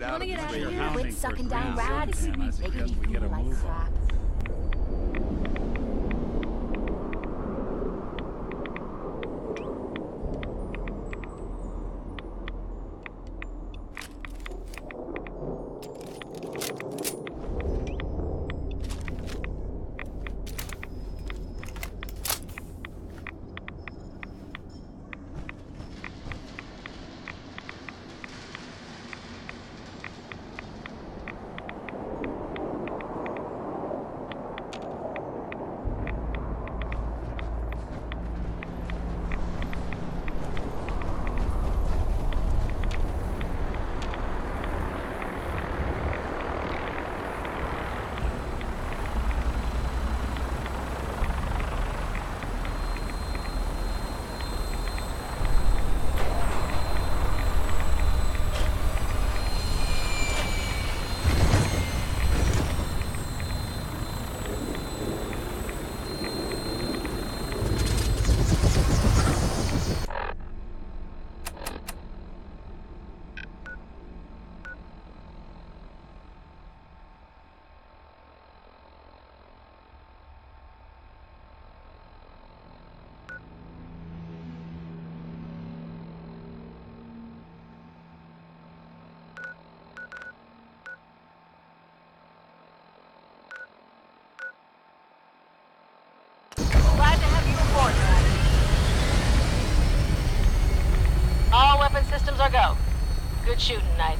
get You out wanna of get out of here? here? Quit sucking down rads. And I Making suggest you we get feel a like move crap. on. Glad to have you aboard, lad. All weapon systems are go. Good shooting, Knight.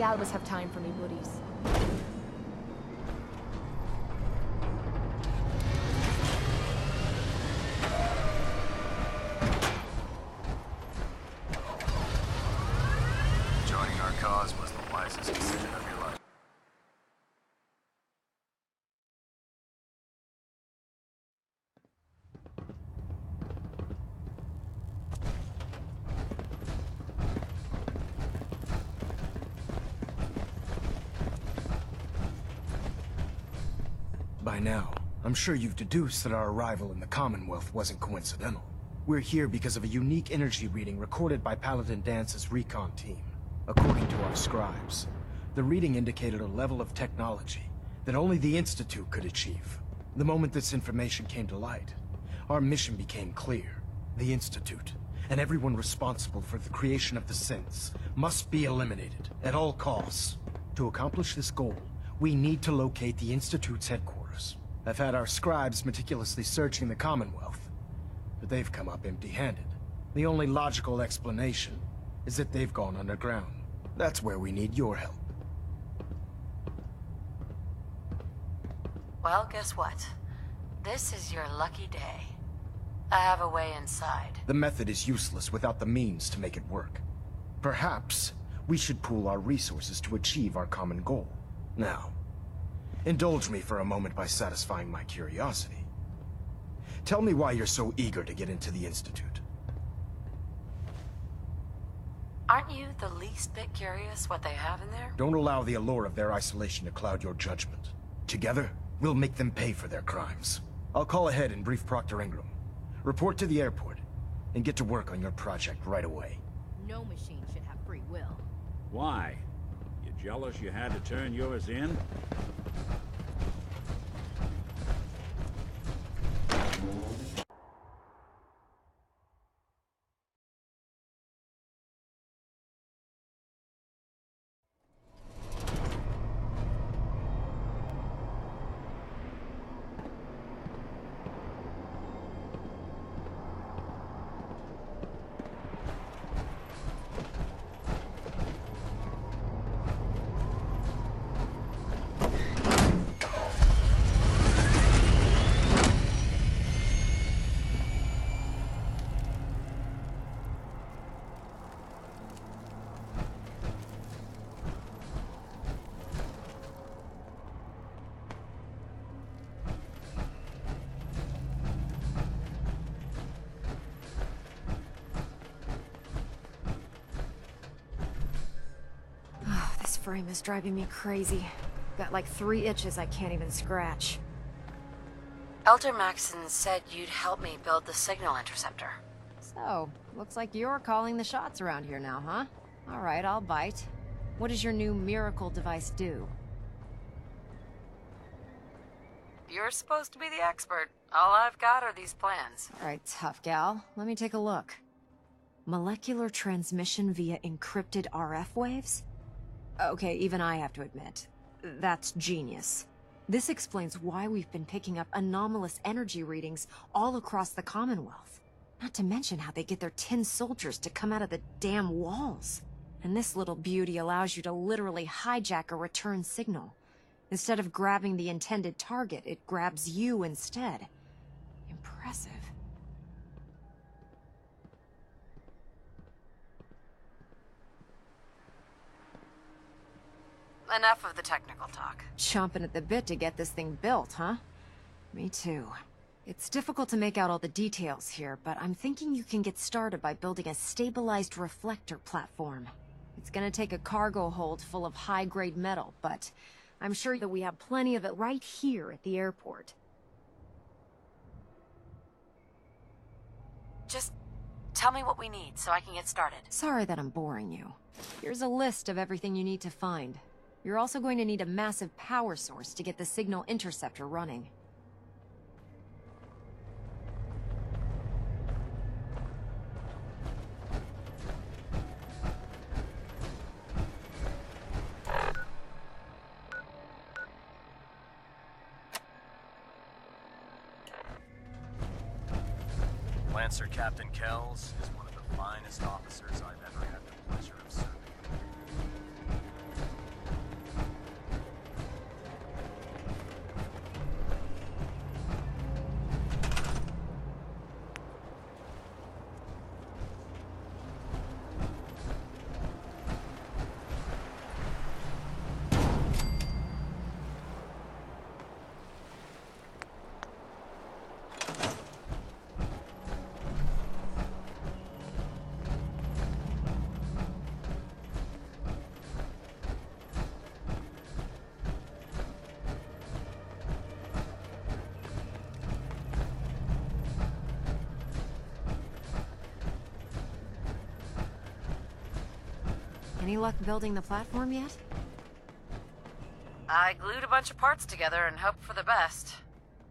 I always have time for me buddies. Joining our cause was the wisest decision of your life. By now, I'm sure you've deduced that our arrival in the Commonwealth wasn't coincidental. We're here because of a unique energy reading recorded by Paladin Dance's recon team. According to our scribes, the reading indicated a level of technology that only the Institute could achieve. The moment this information came to light, our mission became clear. The Institute, and everyone responsible for the creation of the synths, must be eliminated at all costs. To accomplish this goal, we need to locate the Institute's headquarters. I've had our scribes meticulously searching the Commonwealth, but they've come up empty-handed. The only logical explanation is that they've gone underground. That's where we need your help. Well, guess what? This is your lucky day. I have a way inside. The method is useless without the means to make it work. Perhaps we should pool our resources to achieve our common goal. Now, indulge me for a moment by satisfying my curiosity. Tell me why you're so eager to get into the Institute. Aren't you the least bit curious what they have in there? Don't allow the allure of their isolation to cloud your judgment. Together, we'll make them pay for their crimes. I'll call ahead and brief Proctor Ingram. Report to the airport, and get to work on your project right away. No machine should have free will. Why? You jealous you had to turn yours in? This frame is driving me crazy. Got like 3 itches I can't even scratch. Elder Maxson said you'd help me build the signal interceptor. So, looks like you're calling the shots around here now, huh? Alright, I'll bite. What does your new miracle device do? You're supposed to be the expert. All I've got are these plans. Alright, tough gal. Let me take a look. Molecular transmission via encrypted RF waves? Okay, even I have to admit, that's genius. This explains why we've been picking up anomalous energy readings all across the Commonwealth. Not to mention how they get their tin soldiers to come out of the damn walls. And this little beauty allows you to literally hijack a return signal. Instead of grabbing the intended target, it grabs you instead. Impressive. Enough of the technical talk. Chomping at the bit to get this thing built, huh? Me too. It's difficult to make out all the details here, but I'm thinking you can get started by building a stabilized reflector platform. It's gonna take a cargo hold full of high-grade metal, but I'm sure that we have plenty of it right here at the airport. Just tell me what we need so I can get started. Sorry that I'm boring you. Here's a list of everything you need to find. You're also going to need a massive power source to get the signal interceptor running. Lancer Captain Kells is one of the finest officers I've ever had the pleasure of serving. Any luck building the platform yet? I glued a bunch of parts together and hoped for the best.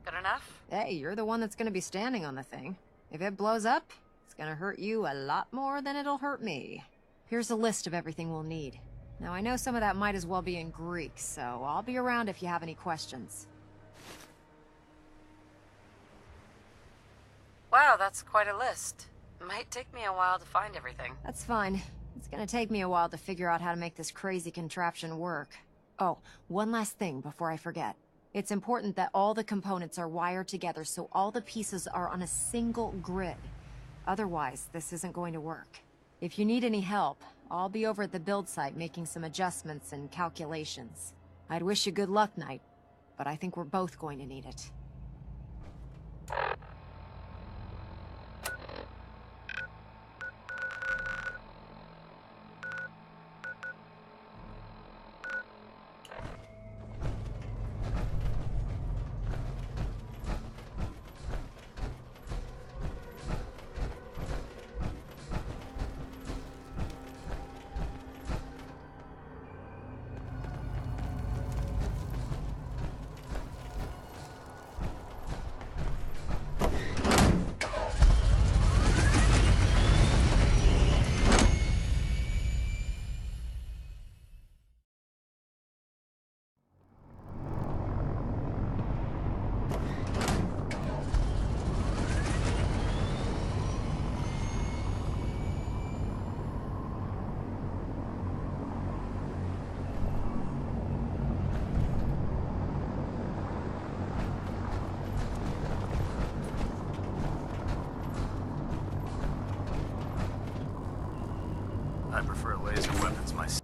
Good enough? Hey, you're the one that's gonna be standing on the thing. If it blows up, it's gonna hurt you a lot more than it'll hurt me. Here's a list of everything we'll need. Now, I know some of that might as well be in Greek, so I'll be around if you have any questions. Wow, that's quite a list. Might take me a while to find everything. That's fine. It's gonna take me a while to figure out how to make this crazy contraption work. Oh, one last thing before I forget. It's important that all the components are wired together so all the pieces are on a single grid. Otherwise, this isn't going to work. If you need any help, I'll be over at the build site making some adjustments and calculations. I'd wish you good luck, Knight, but I think we're both going to need it. I prefer laser weapons myself.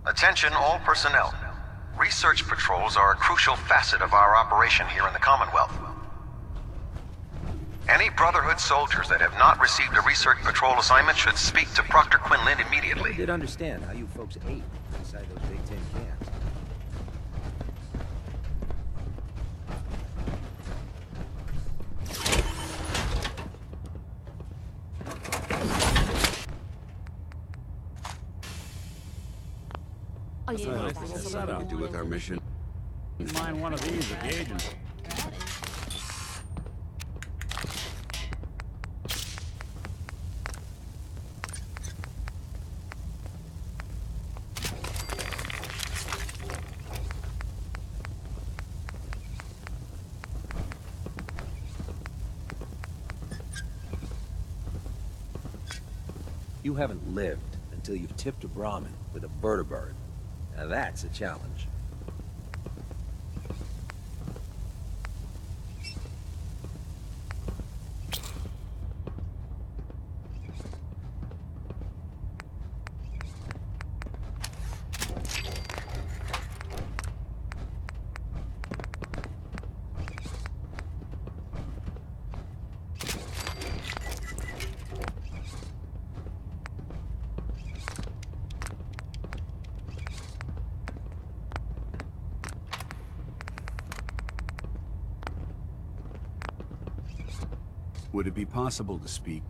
Attention all personnel. Research patrols are a crucial facet of our operation here in the Commonwealth. Any Brotherhood soldiers that have not received a research patrol assignment should speak to Proctor Quinlan immediately. I did understand how you folks ate inside those big tin cans. Setup to do with our mission. Mind one of these occasions. You haven't lived until you've tipped a Brahmin with a vertibird. Now that's a challenge. Would it be possible to speak?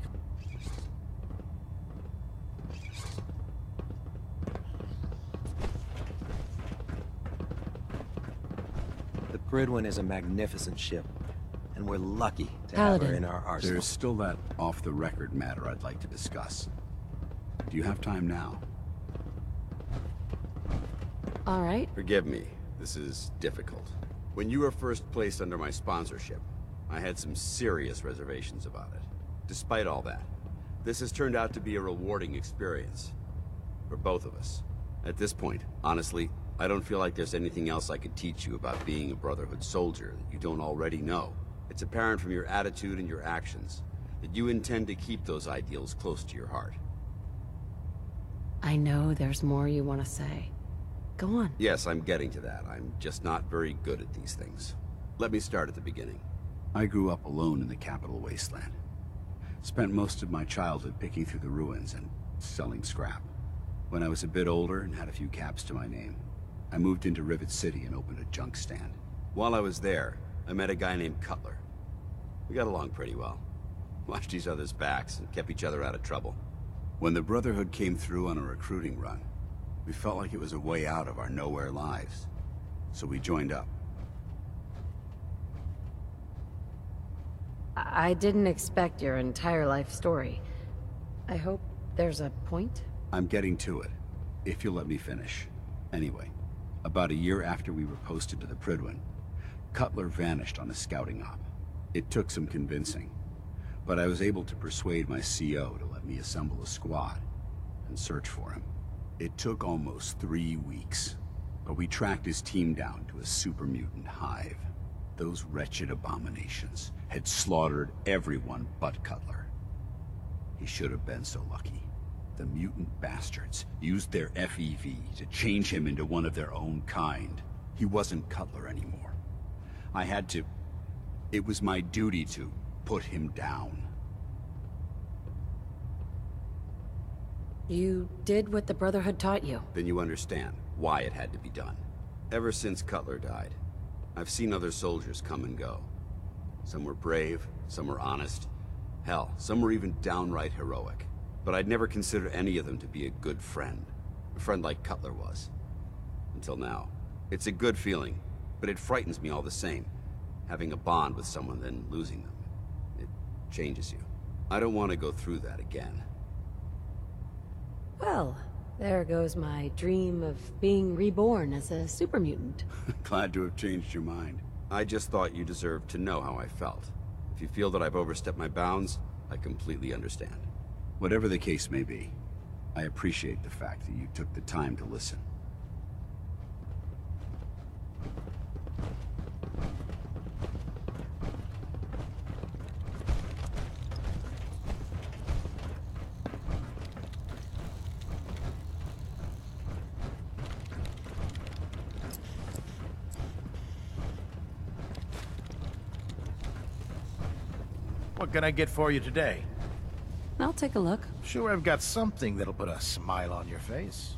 The Prydwen is a magnificent ship, and we're lucky to have her in our arsenal. There's still that off-the-record matter I'd like to discuss. Do you have time now? All right. Forgive me, this is difficult. When you were first placed under my sponsorship, I had some serious reservations about it. Despite all that, this has turned out to be a rewarding experience. For both of us. At this point, honestly, I don't feel like there's anything else I could teach you about being a Brotherhood soldier that you don't already know. It's apparent from your attitude and your actions that you intend to keep those ideals close to your heart. I know there's more you want to say. Go on. Yes, I'm getting to that. I'm just not very good at these things. Let me start at the beginning. I grew up alone in the capital Wasteland. Spent most of my childhood picking through the ruins and selling scrap. When I was a bit older and had a few caps to my name, I moved into Rivet City and opened a junk stand. While I was there, I met a guy named Cutler. We got along pretty well. Watched each other's backs and kept each other out of trouble. When the Brotherhood came through on a recruiting run, we felt like it was a way out of our nowhere lives. So we joined up. I didn't expect your entire life story. I hope there's a point? I'm getting to it, if you'll let me finish. Anyway, about a year after we were posted to the Prydwen, Cutler vanished on a scouting op. It took some convincing, but I was able to persuade my CO to let me assemble a squad and search for him. It took almost 3 weeks, but we tracked his team down to a super mutant hive. Those wretched abominations had slaughtered everyone but Cutler. He should have been so lucky. The mutant bastards used their FEV to change him into one of their own kind. He wasn't Cutler anymore. I had to... It was my duty to put him down. You did what the Brotherhood taught you. Then you understand why it had to be done. Ever since Cutler died, I've seen other soldiers come and go. Some were brave, some were honest. Hell, some were even downright heroic. But I'd never consider any of them to be a good friend. A friend like Cutler was. Until now. It's a good feeling, but it frightens me all the same. Having a bond with someone, then losing them. It changes you. I don't want to go through that again. Well, there goes my dream of being reborn as a super mutant. Glad to have changed your mind. I just thought you deserved to know how I felt. If you feel that I've overstepped my bounds, I completely understand. Whatever the case may be, I appreciate the fact that you took the time to listen. What can I get for you today? I'll take a look. Sure, I've got something that'll put a smile on your face.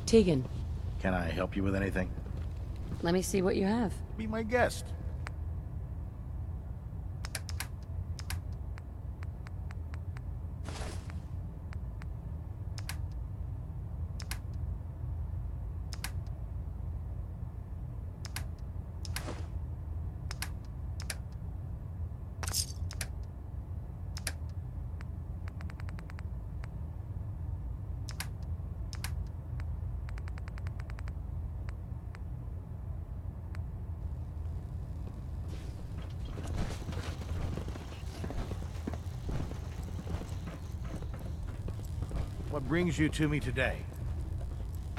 Tegan, Can I help you with anything? let me see what you have. Be my guest. What brings you to me today?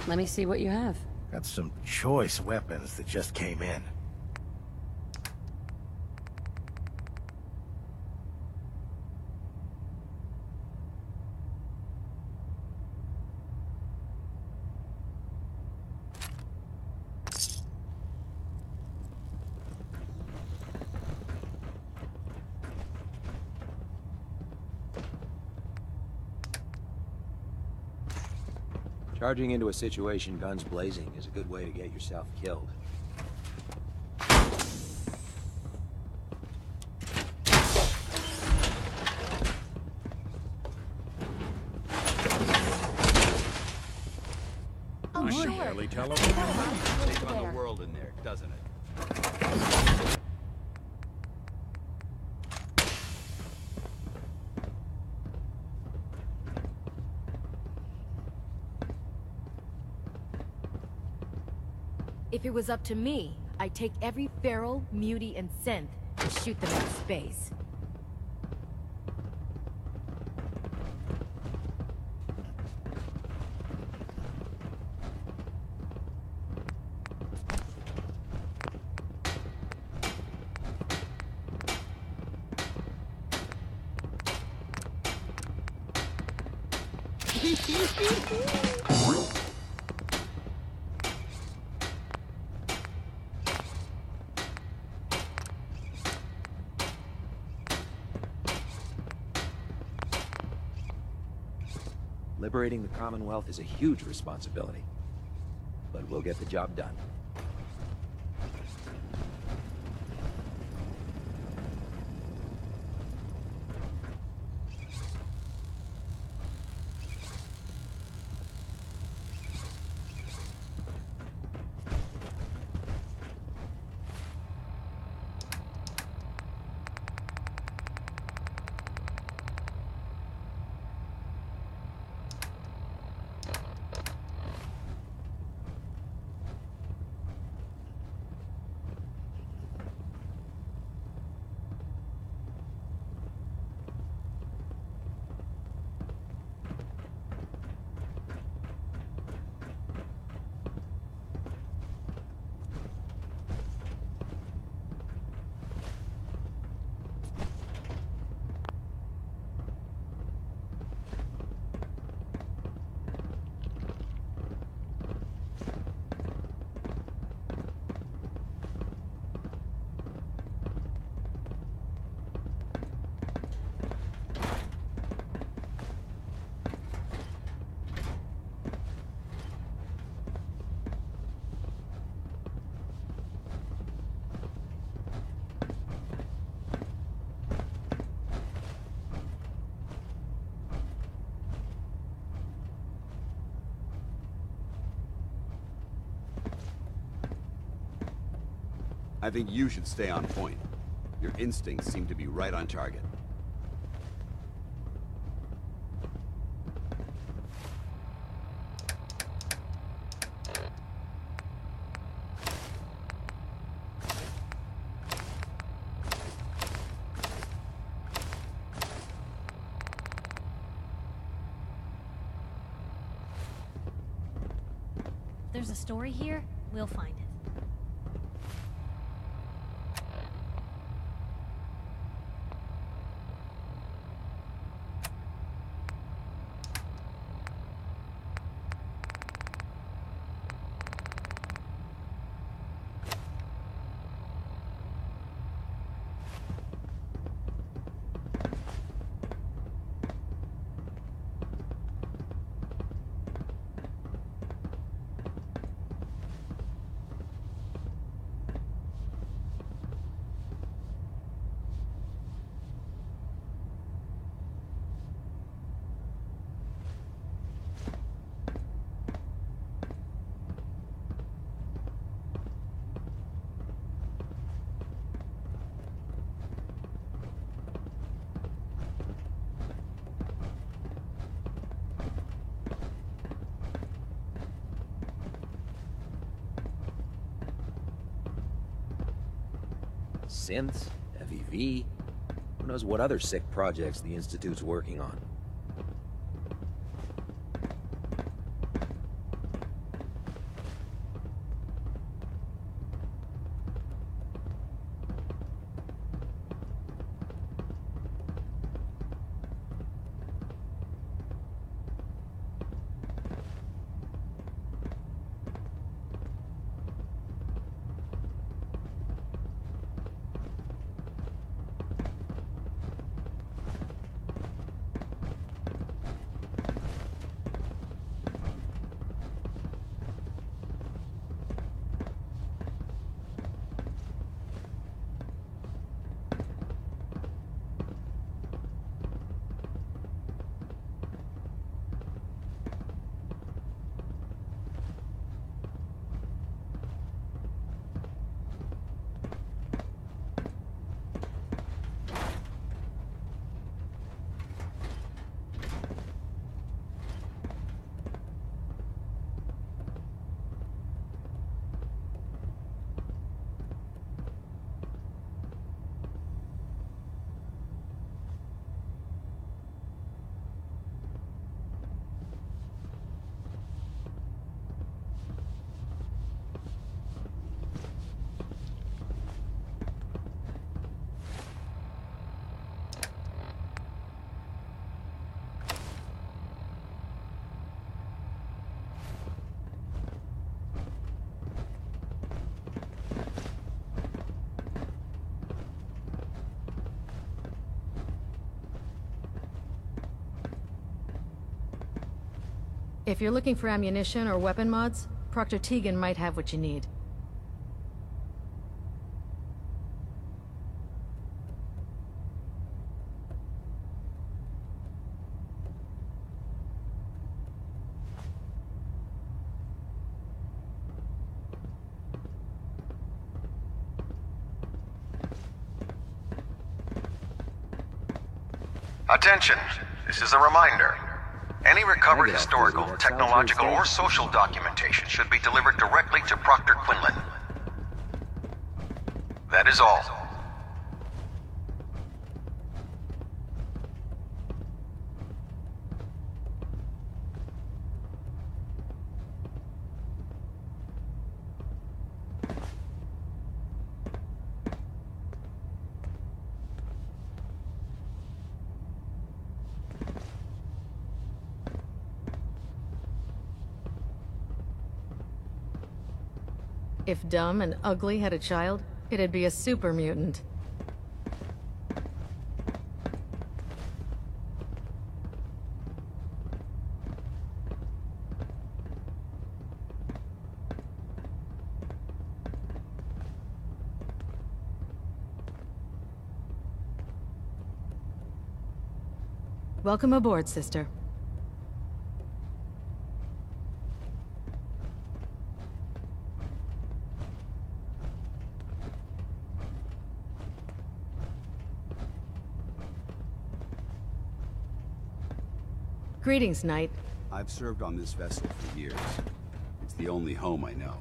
Let me see what you have. Got some choice weapons that just came in. Charging into a situation guns blazing is a good way to get yourself killed. I can barely tell them. Take on the world in there, doesn't it? If it was up to me, I'd take every feral, mutie, and synth and shoot them in space. Liberating the Commonwealth is a huge responsibility, but we'll get the job done. I think you should stay on point. Your instincts seem to be right on target. There's a story here, we'll find it. Synths, FEV, who knows what other sick projects the Institute's working on. If you're looking for ammunition or weapon mods, Proctor Tegan might have what you need. Attention! This is a reminder. Any recovered historical, technological, or social documentation should be delivered directly to Proctor Quinlan. That is all. If dumb and ugly had a child, it'd be a super mutant. Welcome aboard, sister. Greetings, Knight. I've served on this vessel for years. It's the only home I know.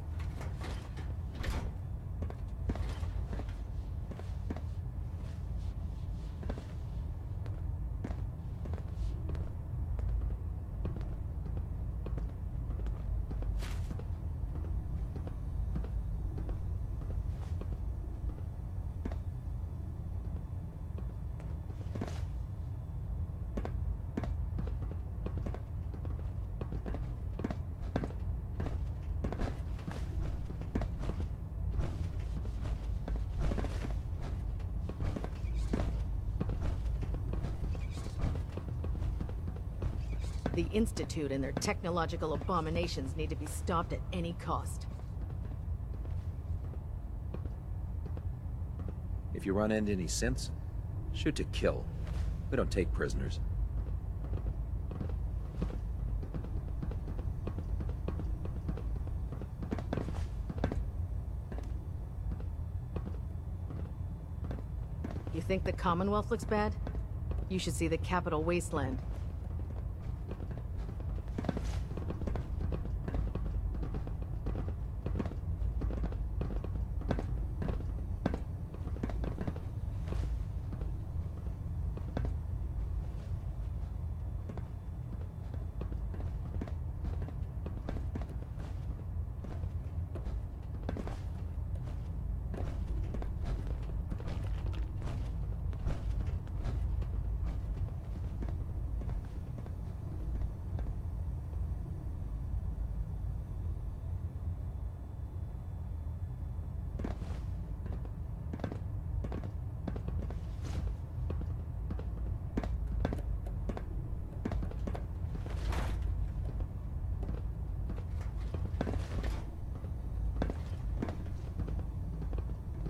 The Institute and their technological abominations need to be stopped at any cost. If you run into any synths, shoot to kill. We don't take prisoners. You think the Commonwealth looks bad? You should see the capital, Wasteland.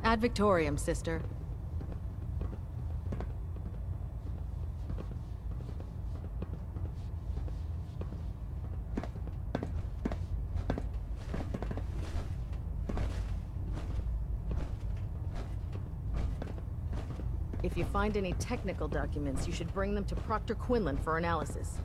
Ad Victoriam, sister. If you find any technical documents, you should bring them to Proctor Quinlan for analysis.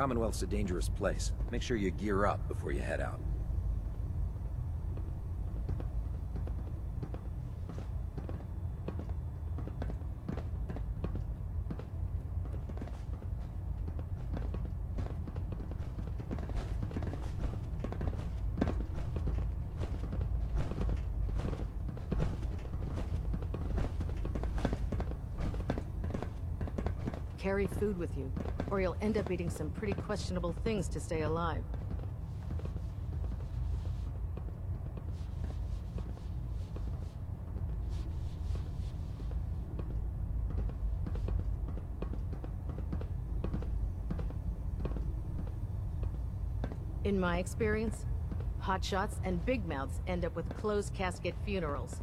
Commonwealth's a dangerous place. Make sure you gear up before you head out. Carry food with you, or you'll end up eating some pretty questionable things to stay alive. In my experience, hotshots and big mouths end up with closed casket funerals.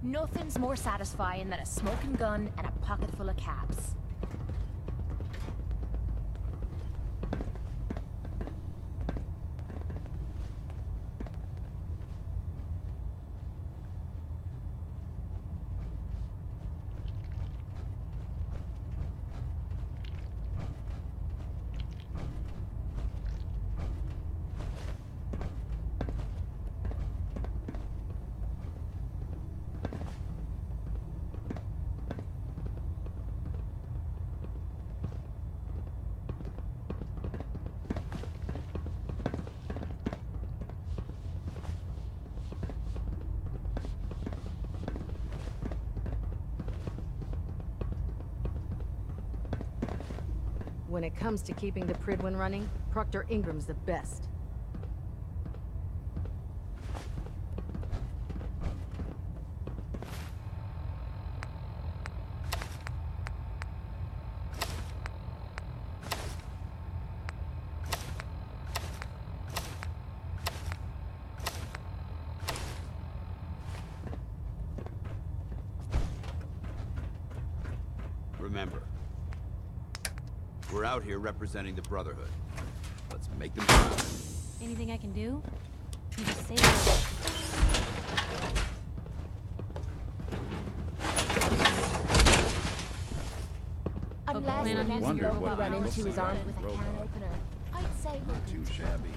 Nothing's more satisfying than a smoking gun and a pocket full of caps. When it comes to keeping the Prydwen running, Proctor Ingram's the best. Remember, we're out here representing the Brotherhood. Let's make them proud. Anything I can do? You just say it. Unless the next Wonder robot what run into else is they armed got with a with can robot. opener, I'd say Not too shabby.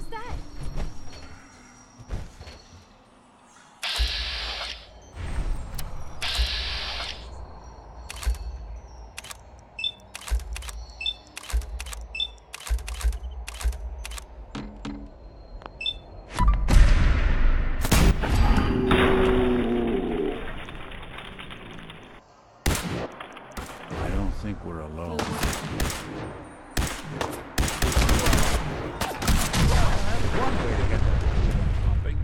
that? I don't think we're alone. One way to get that pumping.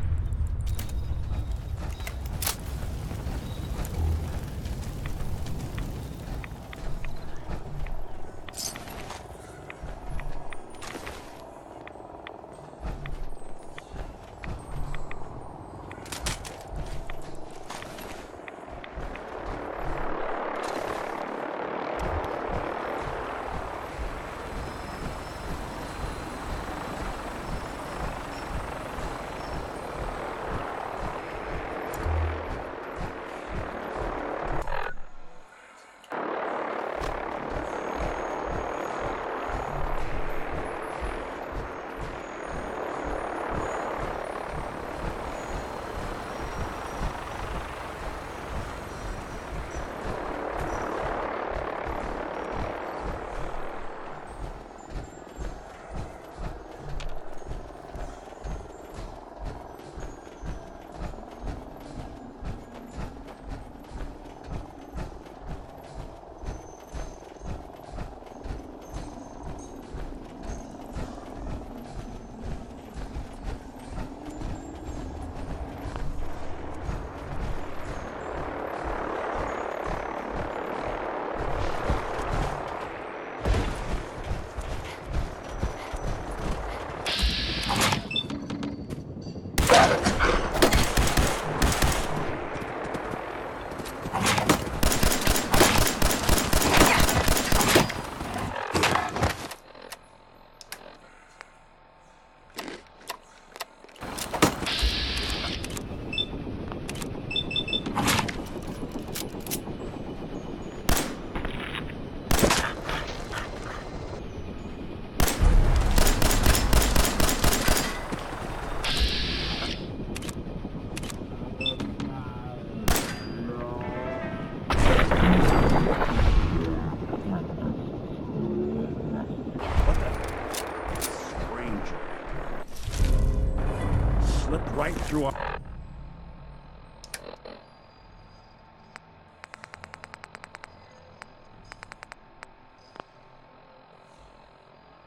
Right through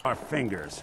our fingers.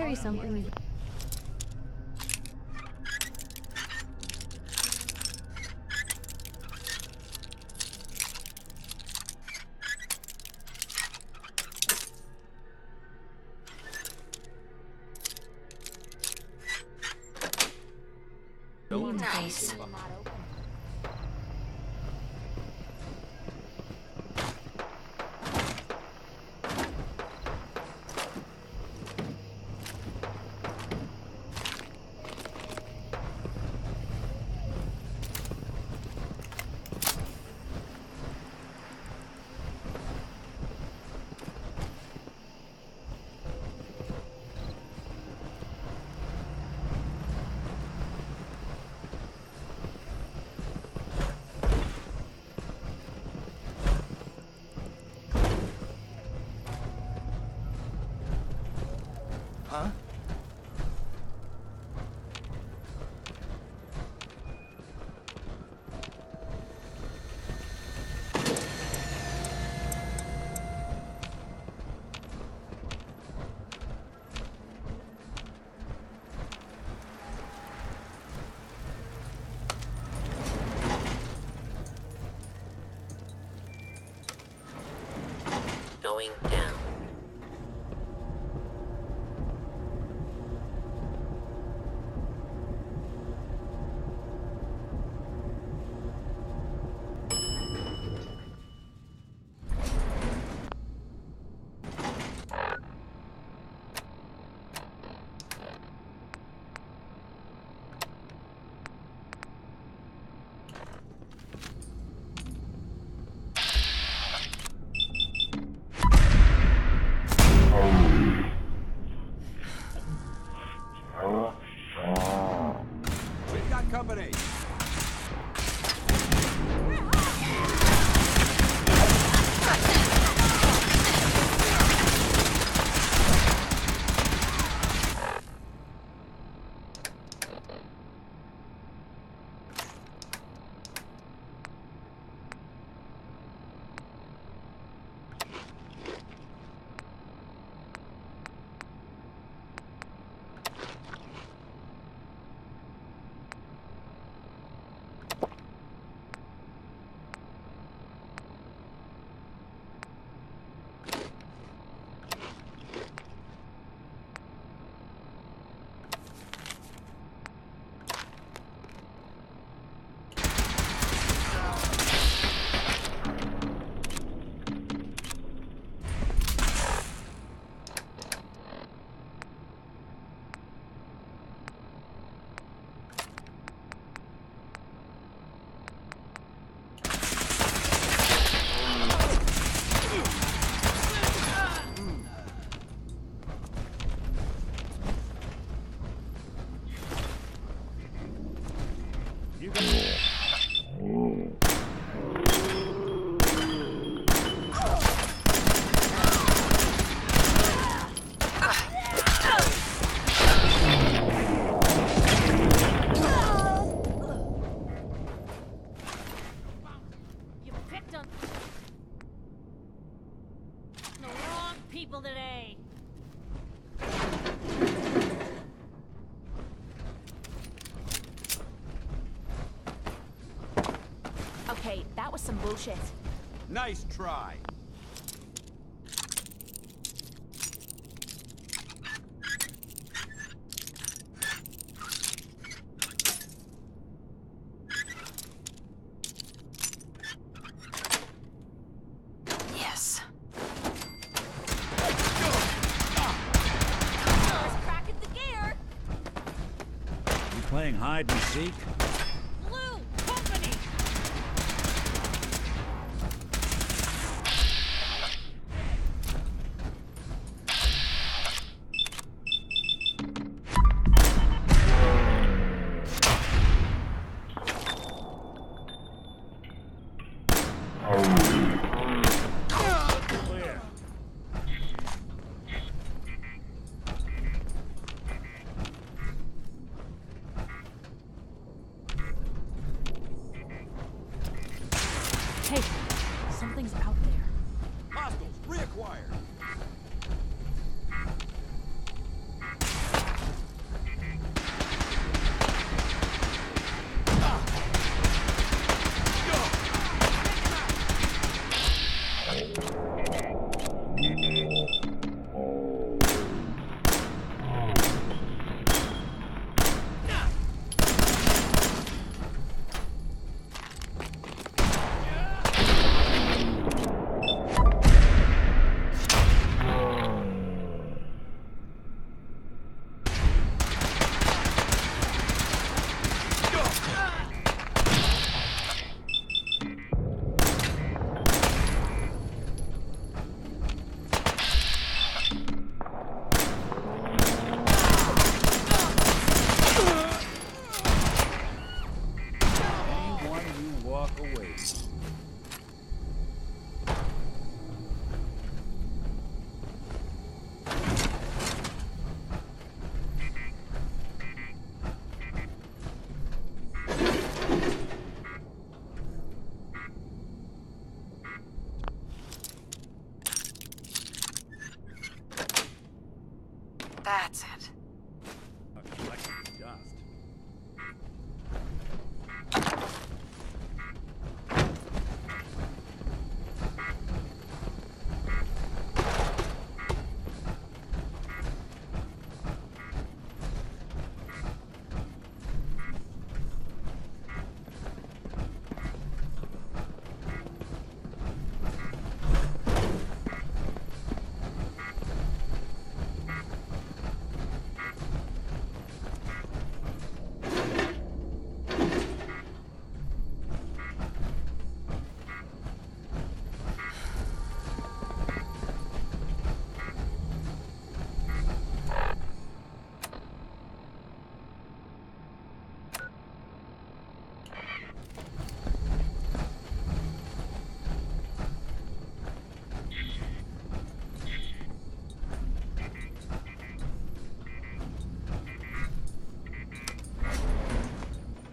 carry something. Nice. Huh? Going down. We've got company. People today. Okay, that was some bullshit. Nice try. Yes. Cracking the gear. You playing hide and seek? Blue company.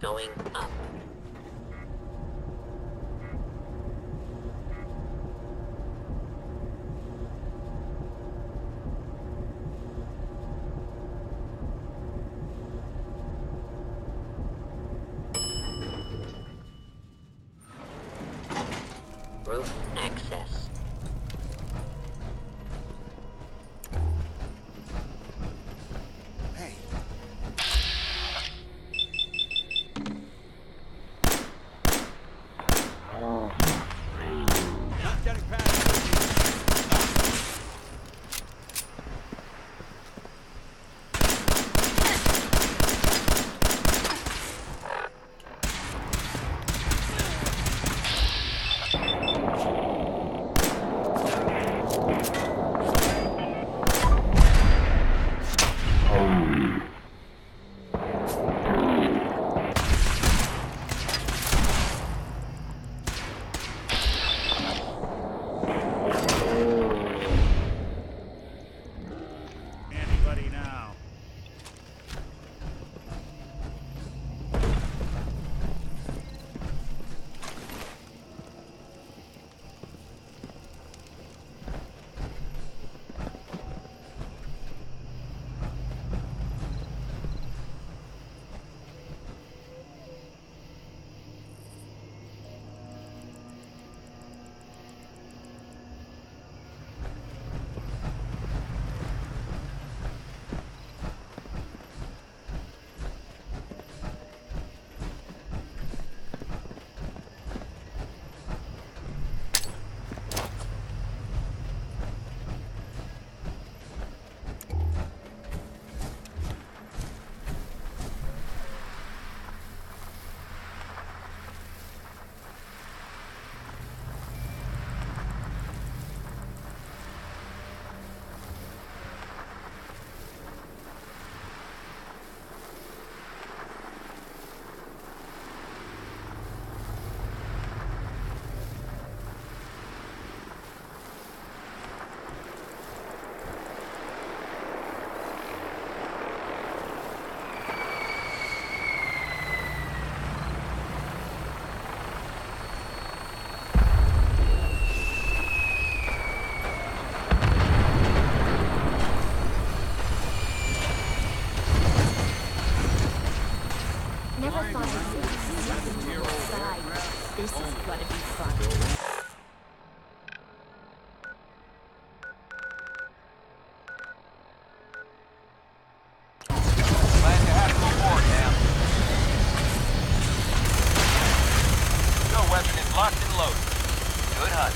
Going up. Roof access. Hey. Not getting past. Anybody now? Never thought I'd see you outside. This is gonna be fun. Glad to have you aboard, now. Your weapon is locked and loaded. Good hunt.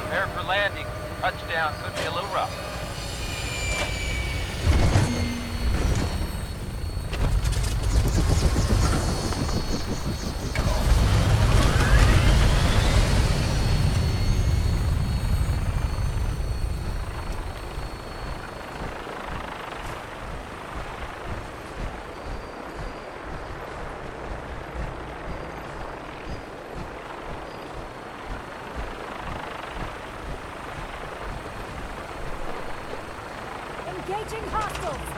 Prepare for landing. Touchdown could be a little rough. Engaging hostiles!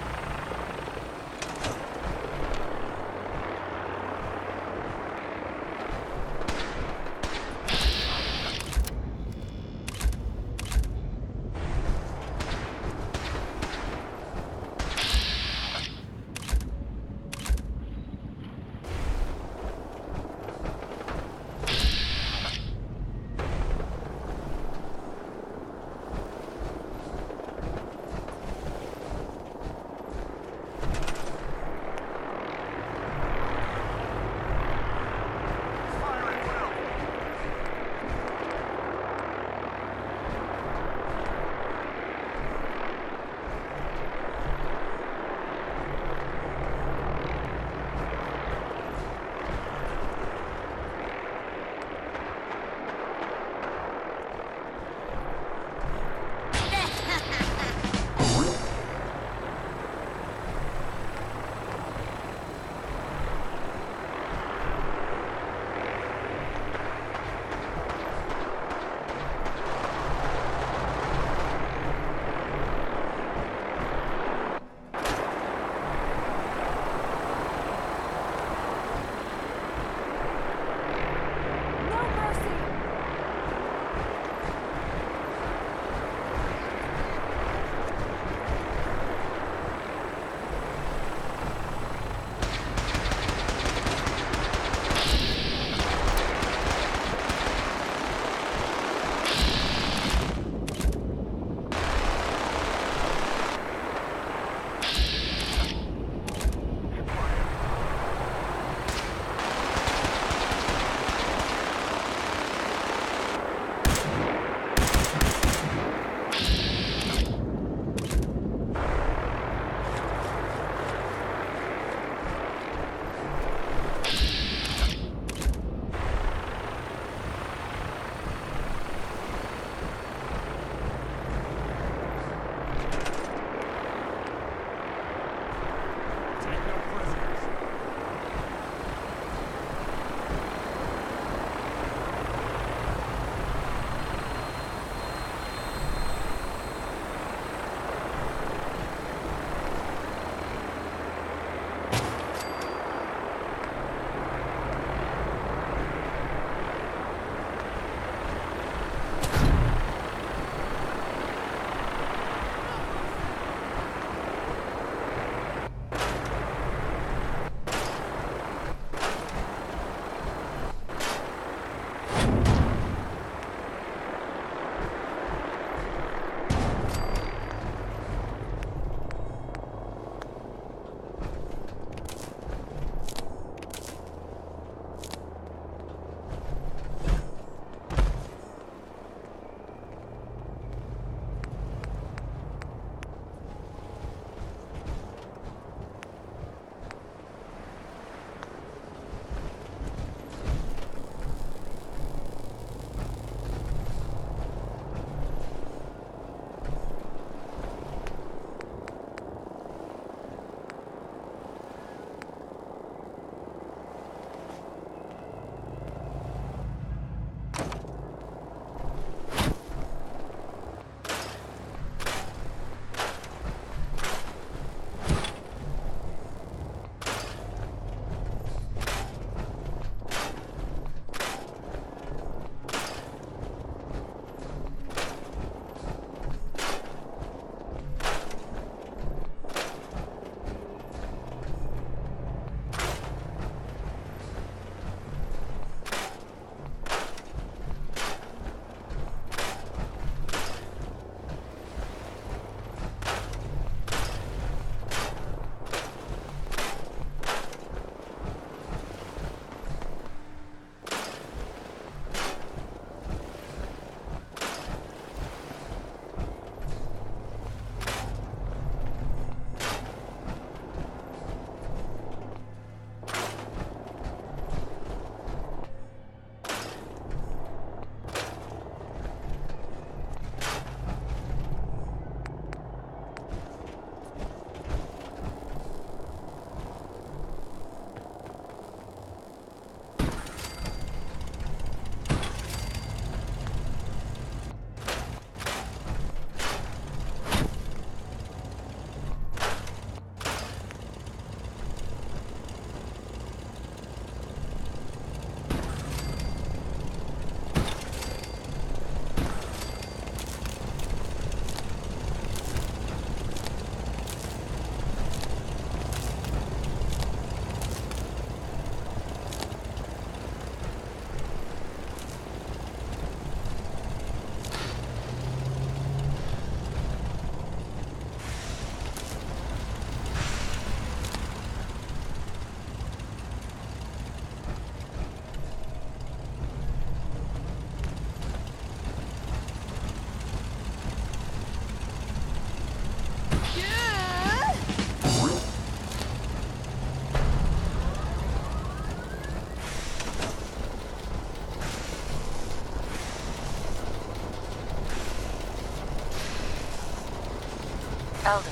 Elder.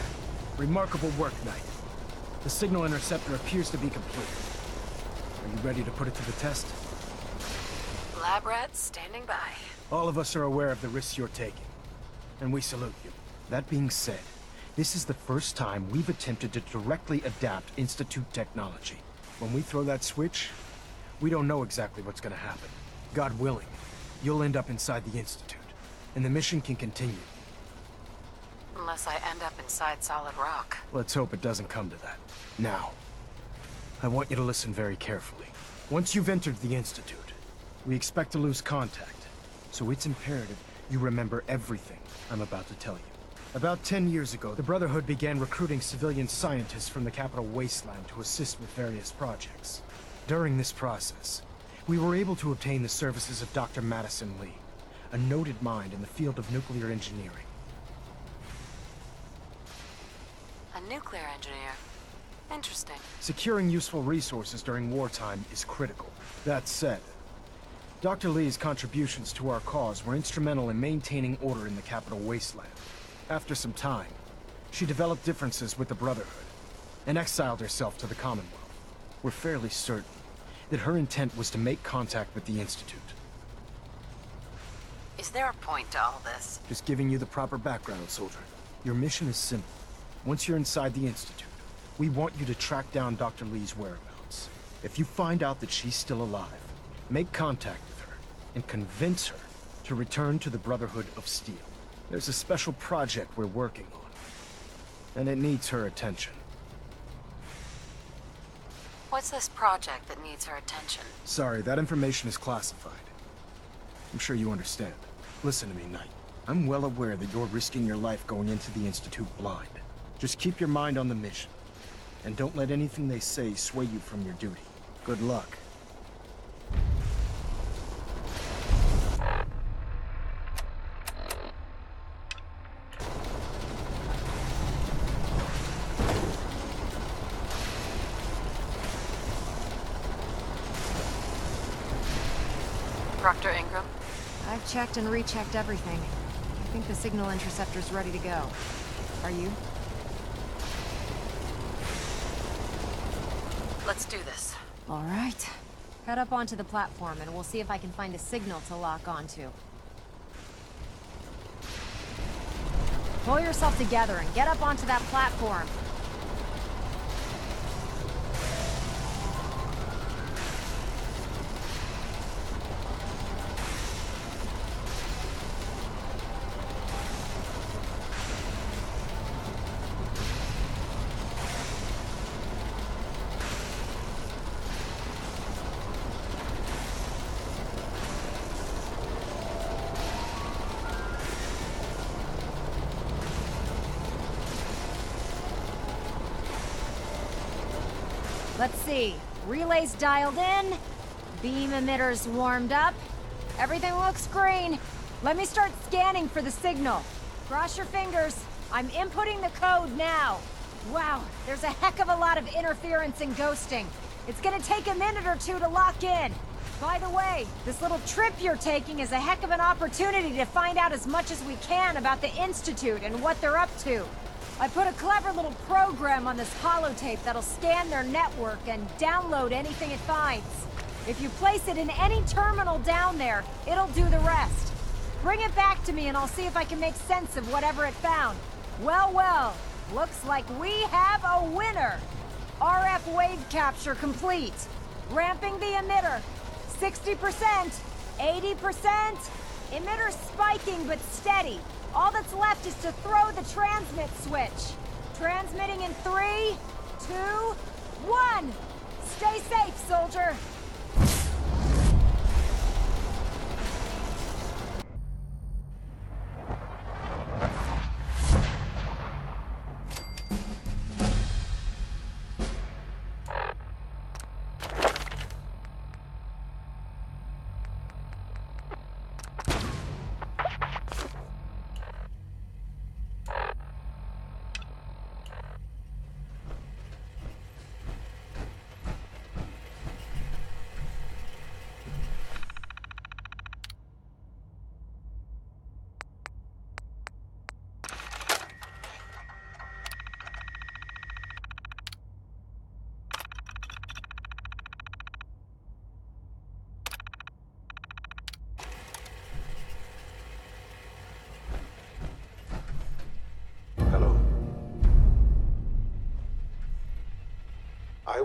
Remarkable work, Knight. The signal interceptor appears to be complete. Are you ready to put it to the test? Lab rats standing by. All of us are aware of the risks you're taking, and we salute you. That being said, this is the first time we've attempted to directly adapt Institute technology. When we throw that switch, we don't know exactly what's gonna happen. God willing, you'll end up inside the Institute, and the mission can continue. Unless I end up inside solid rock. Let's hope it doesn't come to that. Now, I want you to listen very carefully. Once you've entered the Institute, we expect to lose contact, so it's imperative you remember everything I'm about to tell you. About 10 years ago, the Brotherhood began recruiting civilian scientists from the capital Wasteland to assist with various projects. During this process, we were able to obtain the services of Dr. Madison Lee, a noted mind in the field of nuclear engineering. A nuclear engineer. Interesting. Securing useful resources during wartime is critical. That said, Dr. Lee's contributions to our cause were instrumental in maintaining order in the capital Wasteland. After some time, she developed differences with the Brotherhood and exiled herself to the Commonwealth. We're fairly certain that her intent was to make contact with the Institute. Is there a point to all this? Just giving you the proper background, soldier. Your mission is simple. Once you're inside the Institute, we want you to track down Dr. Lee's whereabouts. If you find out that she's still alive, make contact with her and convince her to return to the Brotherhood of Steel. There's a special project we're working on, and it needs her attention. What's this project that needs her attention? Sorry, that information is classified. I'm sure you understand. Listen to me, Knight. I'm well aware that you're risking your life going into the Institute blind. Just keep your mind on the mission, and don't let anything they say sway you from your duty. Good luck. Dr. Ingram? I've checked and rechecked everything. I think the signal interceptor's ready to go. Are you? Let's do this. All right. Head up onto the platform and we'll see if I can find a signal to lock onto. Pull yourself together and get up onto that platform. Let's see. Relays dialed in. Beam emitters warmed up. Everything looks green. Let me start scanning for the signal. Cross your fingers. I'm inputting the code now. Wow, there's a heck of a lot of interference and ghosting. It's gonna take a minute or two to lock in. By the way, this little trip you're taking is a heck of an opportunity to find out as much as we can about the Institute and what they're up to. I put a clever little program on this holotape that'll scan their network and download anything it finds. If you place it in any terminal down there, it'll do the rest. Bring it back to me and I'll see if I can make sense of whatever it found. Well, well, looks like we have a winner. RF wave capture complete. Ramping the emitter. 60%, 80%. Emitter spiking but steady. All that's left is to throw the transmit switch. Transmitting in 3, 2, 1. Stay safe, soldier.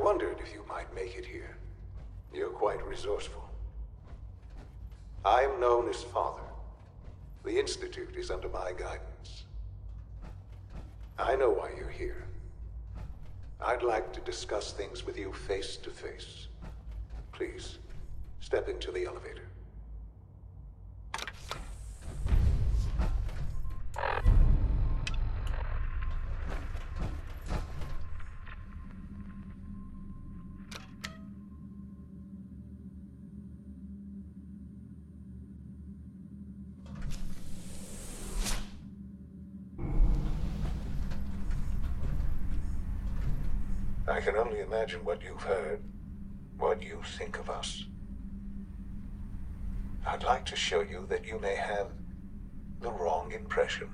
wondered if you might make it here. You're quite resourceful. I am known as Father. The Institute is under my guidance. I know why you're here. I'd like to discuss things with you face to face. Please, step into the elevator. I can only imagine what you've heard, what you think of us. I'd like to show you that you may have the wrong impression.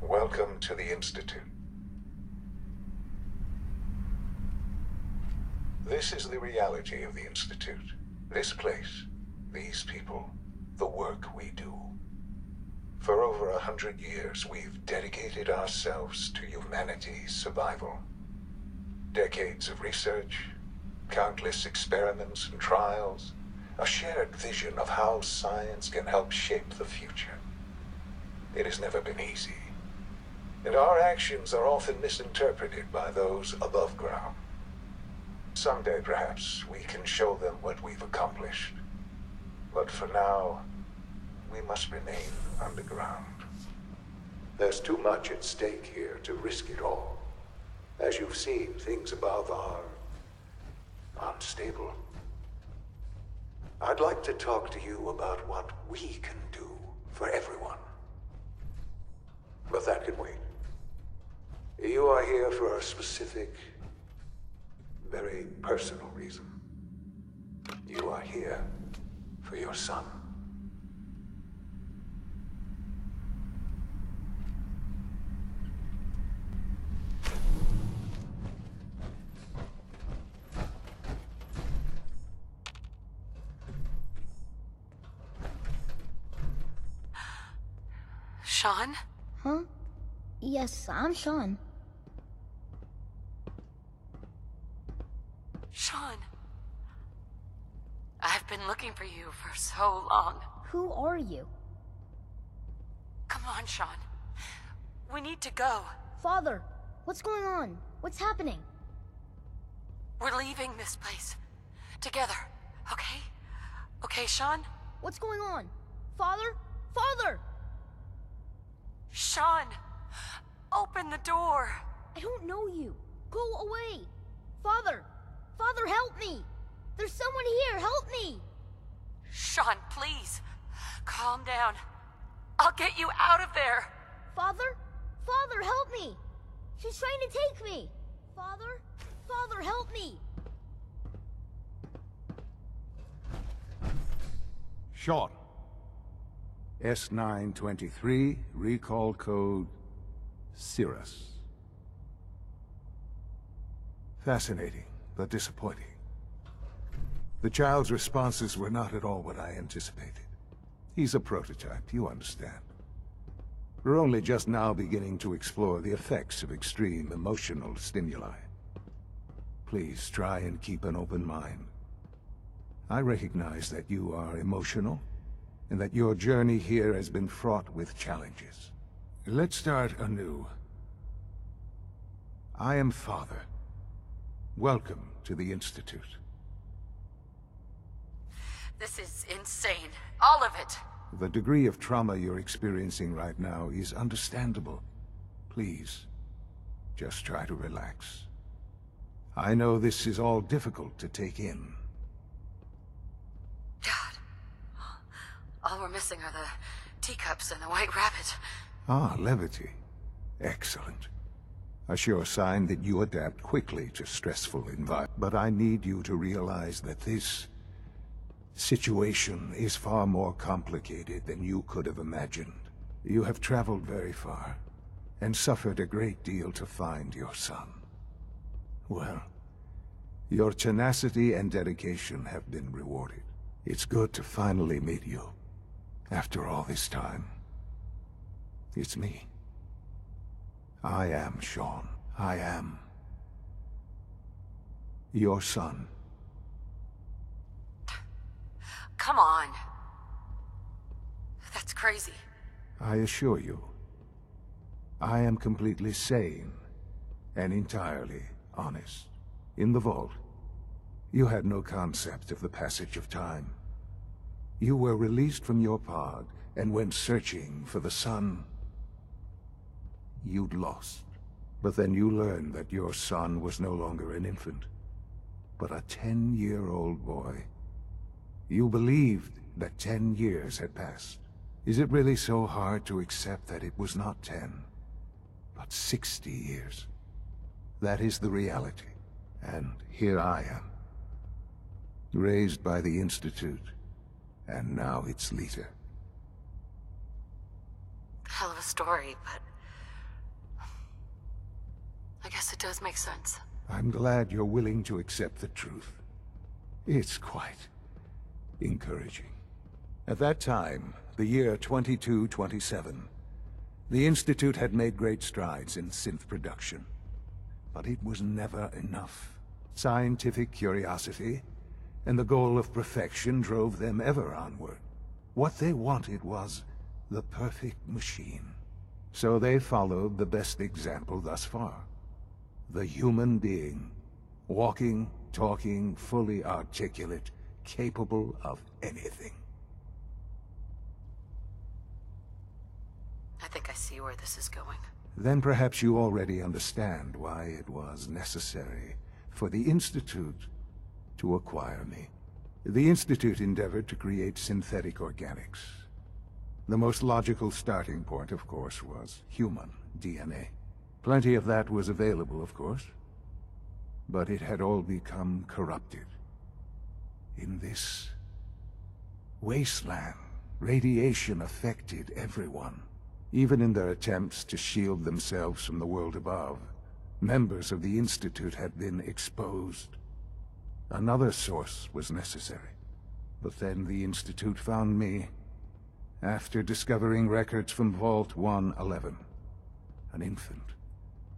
Welcome to the Institute. This is the reality of the Institute. This place, these people, the work we do. For over 100 years, we've dedicated ourselves to humanity's survival. Decades of research, countless experiments and trials, a shared vision of how science can help shape the future. It has never been easy, and our actions are often misinterpreted by those above ground. Someday, perhaps, we can show them what we've accomplished. But for now, we must remain underground. There's too much at stake here to risk it all. As you've seen, things above are unstable. I'd like to talk to you about what we can do for everyone. But that can wait. You are here for a specific, very personal reason. You are here for your son. Sean? Huh? Yes, I'm Sean. Sean. I've been looking for you for so long. Who are you? Come on, Sean. We need to go. Father, what's going on? What's happening? We're leaving this place. Together, okay? Okay, Sean? What's going on? Father? Father! Sean! Open the door! I don't know you. Go away! Father! Father, help me! There's someone here, help me! Sean, please. Calm down. I'll get you out of there! Father? Father, help me! She's trying to take me! Father? Father, help me! Sean. S923, recall code Cirrus. Fascinating, but disappointing. The child's responses were not at all what I anticipated. He's a prototype, you understand. We're only just now beginning to explore the effects of extreme emotional stimuli. Please try and keep an open mind. I recognize that you are emotional, and that your journey here has been fraught with challenges. Let's start anew. I am Father. Welcome to the Institute. This is insane. All of it. The degree of trauma you're experiencing right now is understandable. Please, just try to relax. I know this is all difficult to take in. All we're missing are the teacups and the white rabbit. Ah, levity. Excellent. A sure sign that you adapt quickly to stressful environments. But I need you to realize that this situation is far more complicated than you could have imagined. You have traveled very far, and suffered a great deal to find your son. Well, your tenacity and dedication have been rewarded. It's good to finally meet you. After all this time, it's me. I am, Sean. I am. Your son. Come on. That's crazy. I assure you, I am completely sane and entirely honest. In the vault, you had no concept of the passage of time. You were released from your pod and went searching for the sun you'd lost. But then you learned that your son was no longer an infant, but a 10-year-old boy. You believed that 10 years had passed. Is it really so hard to accept that it was not 10, but 60 years? That is the reality. And here I am, raised by the Institute, and now its leader. Hell of a story, but I guess it does make sense. I'm glad you're willing to accept the truth. It's quite encouraging. At that time, the year 2227, the Institute had made great strides in synth production. But it was never enough. Scientific curiosity and the goal of perfection drove them ever onward. What they wanted was the perfect machine. So they followed the best example thus far. The human being. Walking, talking, fully articulate, capable of anything. I think I see where this is going. Then perhaps you already understand why it was necessary for the Institute to acquire me. The Institute endeavored to create synthetic organics. The most logical starting point, of course, was human DNA. Plenty of that was available, of course, but it had all become corrupted. In this wasteland, radiation affected everyone. Even in their attempts to shield themselves from the world above, members of the Institute had been exposed. Another source was necessary. But then the Institute found me, after discovering records from Vault 111. An infant,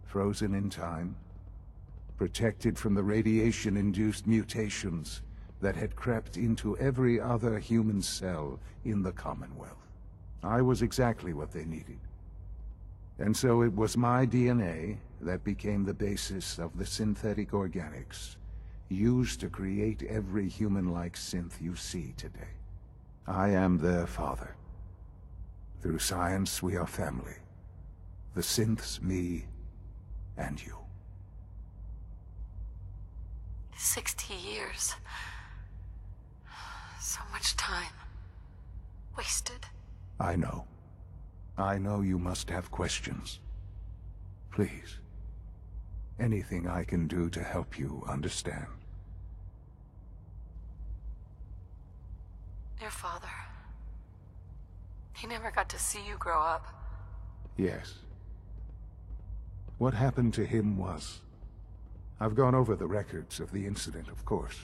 frozen in time, protected from the radiation-induced mutations that had crept into every other human cell in the Commonwealth. I was exactly what they needed. And so it was my DNA that became the basis of the synthetic organics used to create every human-like synth you see today. I am their father. Through science, we are family. The synths, me, and you. 60 years. So much time. Wasted. I know. I know you must have questions. Please. Anything I can do to help you understand. Your father. He never got to see you grow up. Yes. What happened to him was... I've gone over the records of the incident, of course.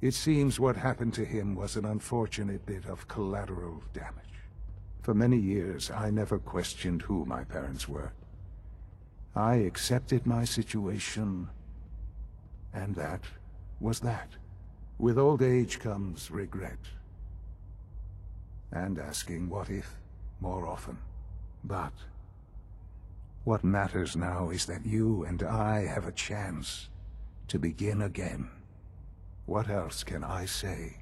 It seems what happened to him was an unfortunate bit of collateral damage. For many years, I never questioned who my parents were. I accepted my situation, and that was that. With old age comes regret. And asking what if more often. But what matters now is that you and I have a chance to begin again. What else can I say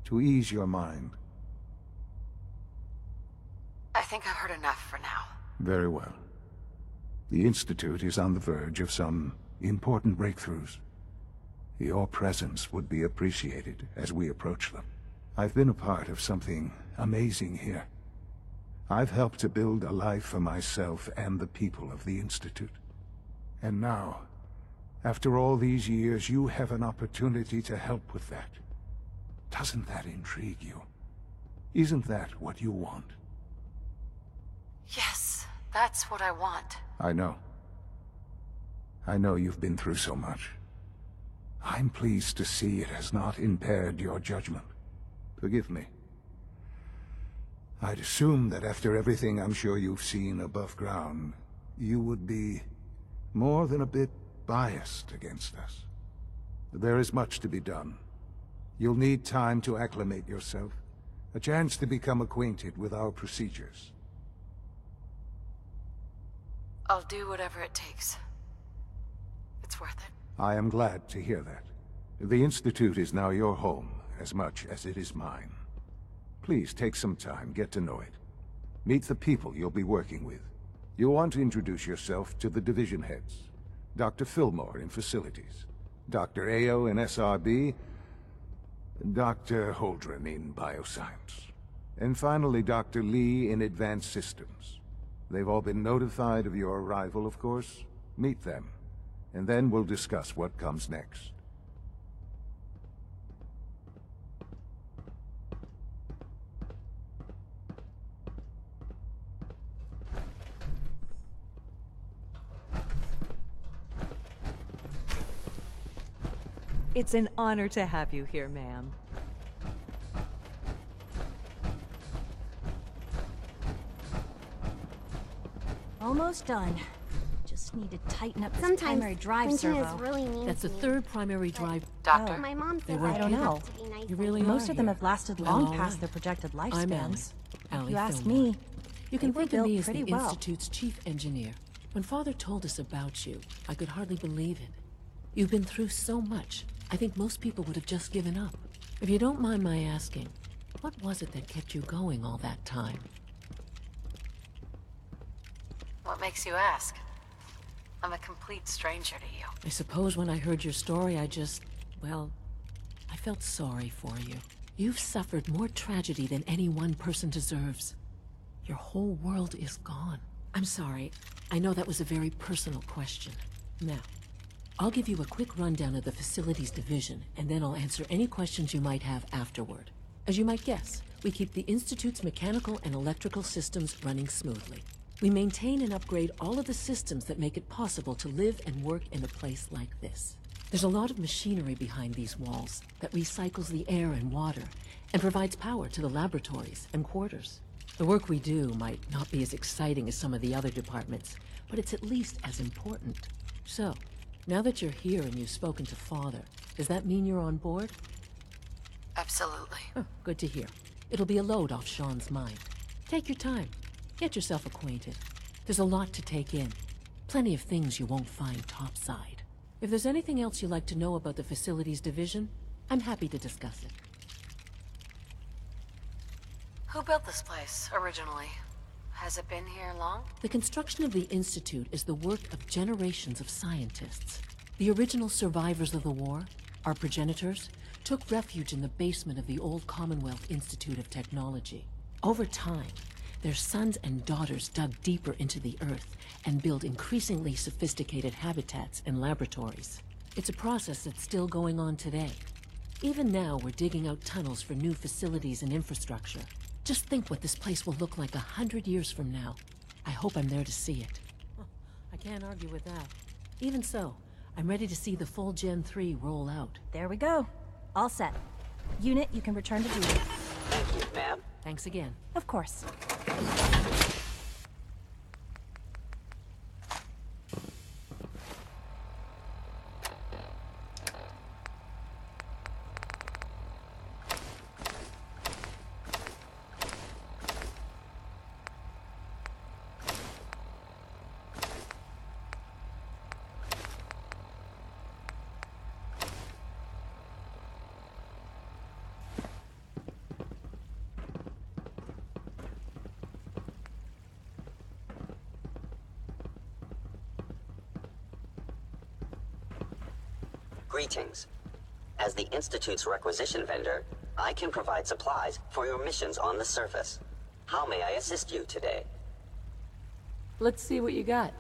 to ease your mind? I think I've heard enough for now. Very well. The Institute is on the verge of some important breakthroughs. Your presence would be appreciated as we approach them. I've been a part of something amazing here. I've helped to build a life for myself and the people of the Institute. And now, after all these years, you have an opportunity to help with that. Doesn't that intrigue you? Isn't that what you want? Yes, that's what I want. I know. I know you've been through so much. I'm pleased to see it has not impaired your judgment. Forgive me. I'd assumed that after everything I'm sure you've seen above ground, you would be more than a bit biased against us. There is much to be done. You'll need time to acclimate yourself, a chance to become acquainted with our procedures. I'll do whatever it takes. It's worth it. I am glad to hear that. The Institute is now your home, as much as it is mine. Please take some time, get to know it. Meet the people you'll be working with. You'll want to introduce yourself to the division heads. Dr. Fillmore in Facilities, Dr. Ayo in SRB, Dr. Holdren in Bioscience, and finally Dr. Lee in Advanced Systems. They've all been notified of your arrival, of course. Meet them, and then we'll discuss what comes next. It's an honor to have you here, ma'am. Almost done. Just need to tighten up this Sometimes primary drive printing servo. is really mean That's to the me. third primary drive. Doctor, My mom They says weren't I kidding. have to be nice. You really Most are of them here. have lasted Well, long all past right. their projected I'm lifespans. Allie If you ask Fillmore. me, You can they were think of me built as the pretty well. Institute's chief engineer. When Father told us about you, I could hardly believe it. You've been through so much, I think most people would have just given up. If you don't mind my asking, what was it that kept you going all that time? what makes you ask? I'm a complete stranger to you. I suppose when I heard your story, well, I felt sorry for you. You've suffered more tragedy than any one person deserves. Your whole world is gone. I'm sorry. I know that was a very personal question. Now, I'll give you a quick rundown of the Facilities Division, and then I'll answer any questions you might have afterward. As you might guess, we keep the Institute's mechanical and electrical systems running smoothly. We maintain and upgrade all of the systems that make it possible to live and work in a place like this. There's a lot of machinery behind these walls that recycles the air and water and provides power to the laboratories and quarters. The work we do might not be as exciting as some of the other departments, but it's at least as important. So, now that you're here and you've spoken to Father, does that mean you're on board? Absolutely. Oh, good to hear. It'll be a load off Sean's mind. Take your time. Get yourself acquainted. There's a lot to take in. Plenty of things you won't find topside. If there's anything else you'd like to know about the Facilities Division, I'm happy to discuss it. Who built this place, originally? Has it been here long? The construction of the Institute is the work of generations of scientists. The original survivors of the war, our progenitors, took refuge in the basement of the old Commonwealth Institute of Technology. Over time, their sons and daughters dug deeper into the earth and built increasingly sophisticated habitats and laboratories. It's a process that's still going on today. Even now, we're digging out tunnels for new facilities and infrastructure. Just think what this place will look like 100 years from now. I hope I'm there to see it. I can't argue with that. Even so, I'm ready to see the full Gen 3 roll out. There we go. All set. Unit, you can return to duty. Thank you, ma'am. Thanks again. Of course. Greetings. As the Institute's requisition vendor, I can provide supplies for your missions on the surface. How may I assist you today? Let's see what you got.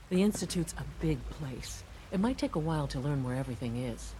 The Institute's a big place. It might take a while to learn where everything is.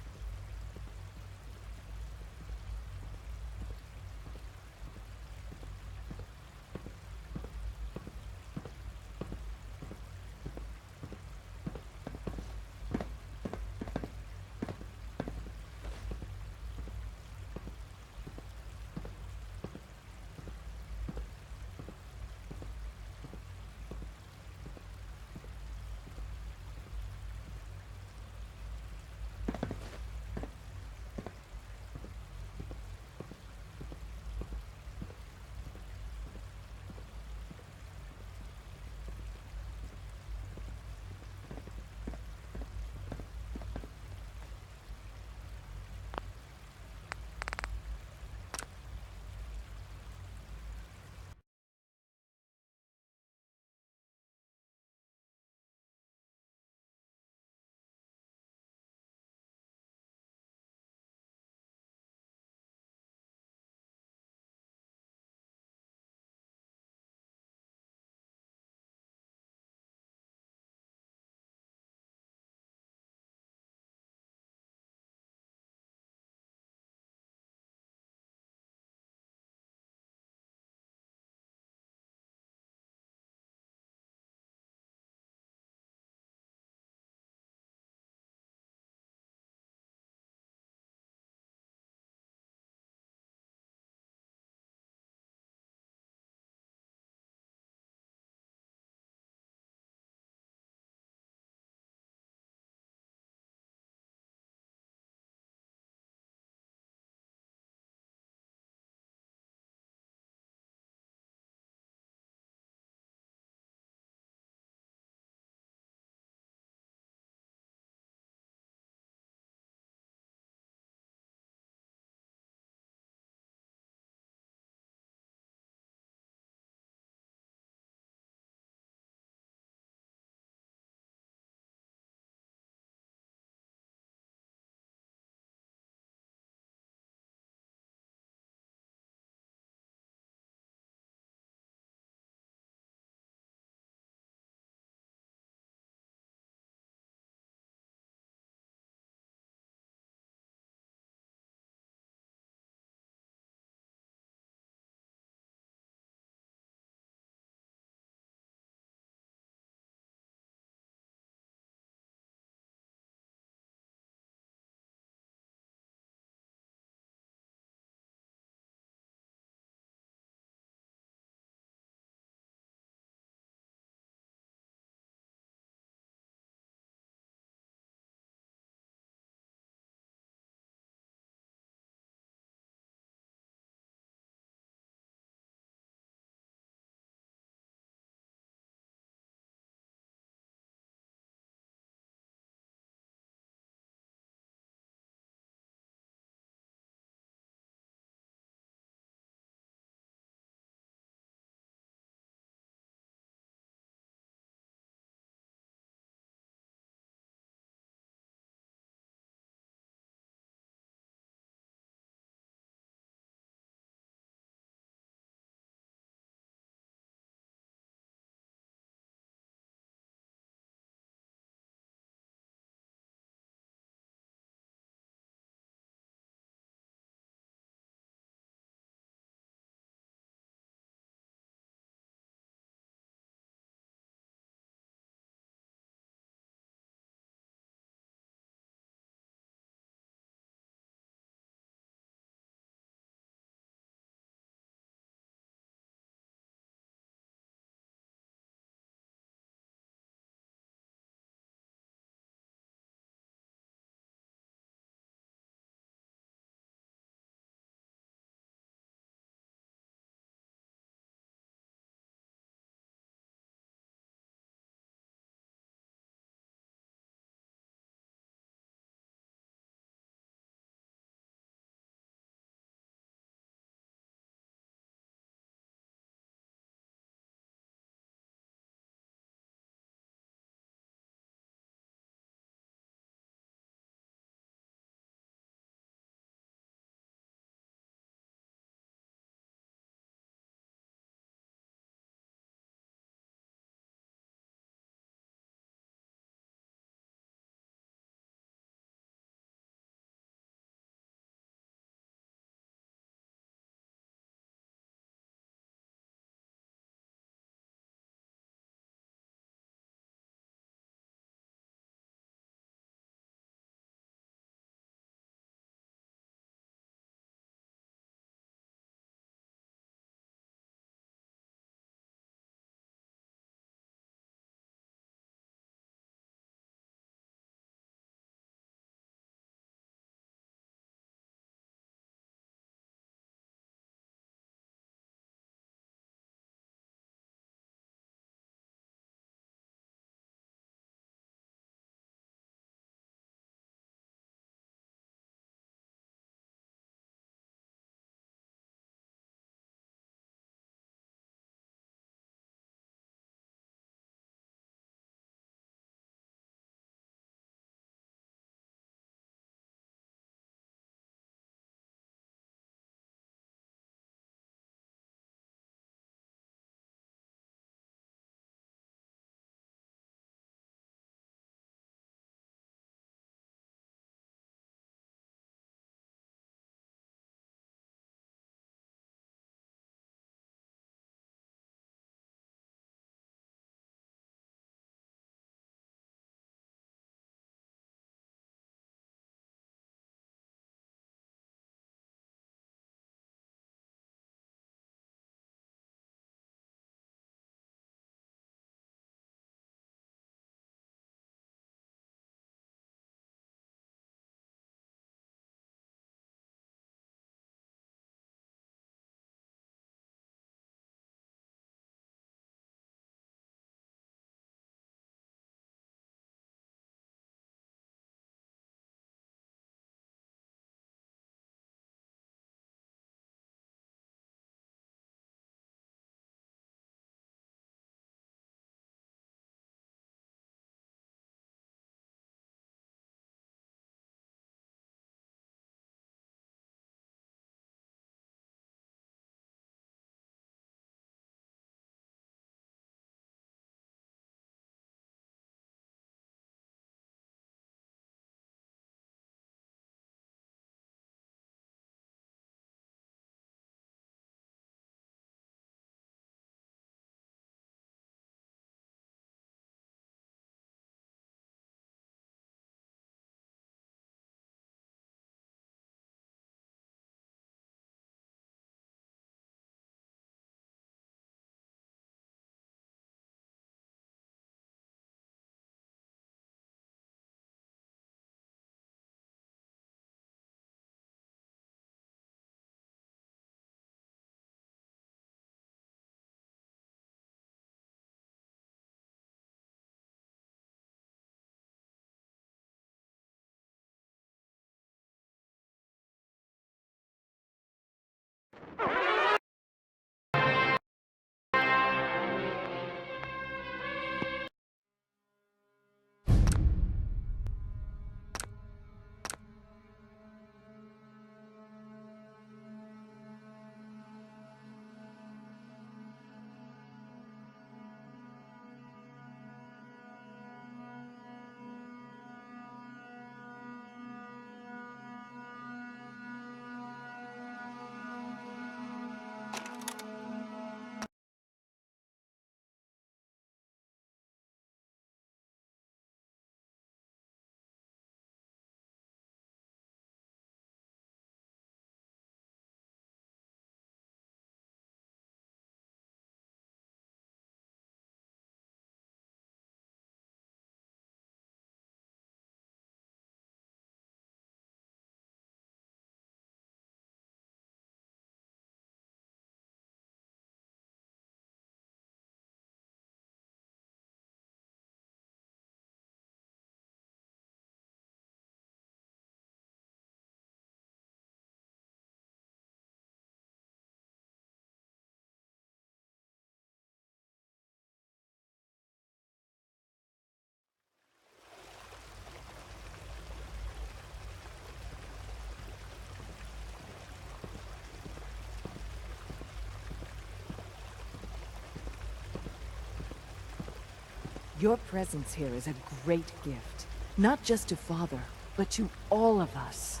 Your presence here is a great gift. Not just to Father, but to all of us.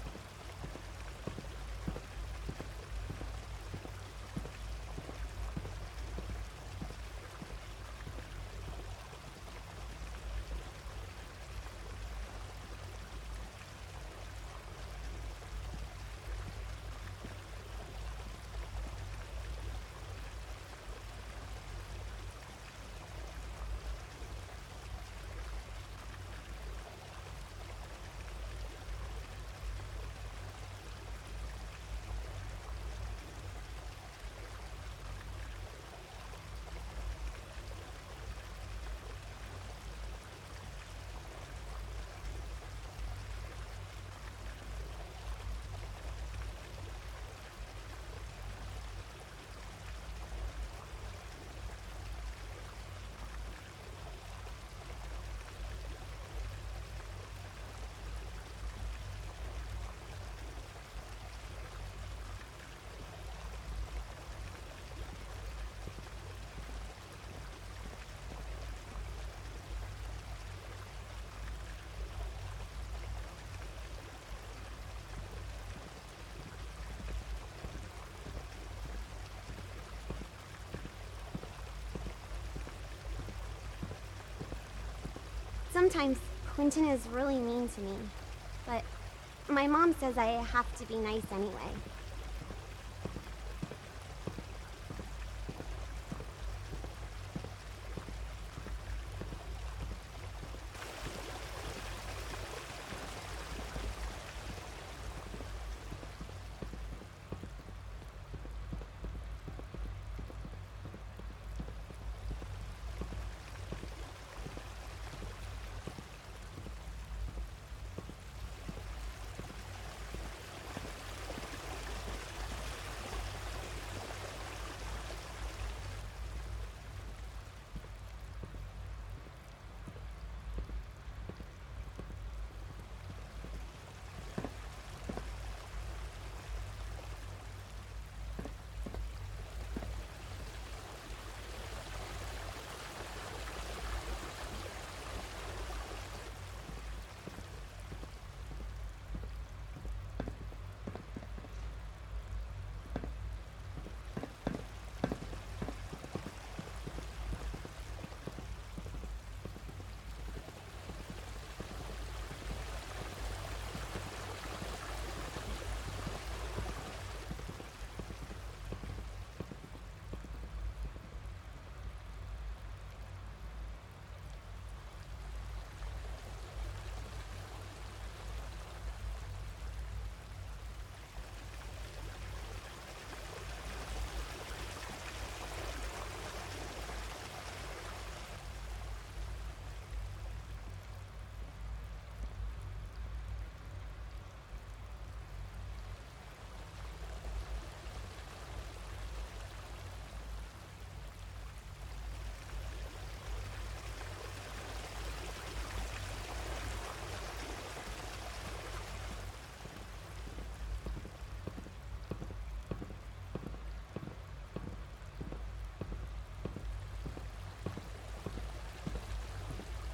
Sometimes Quentin is really mean to me, but my mom says I have to be nice anyway.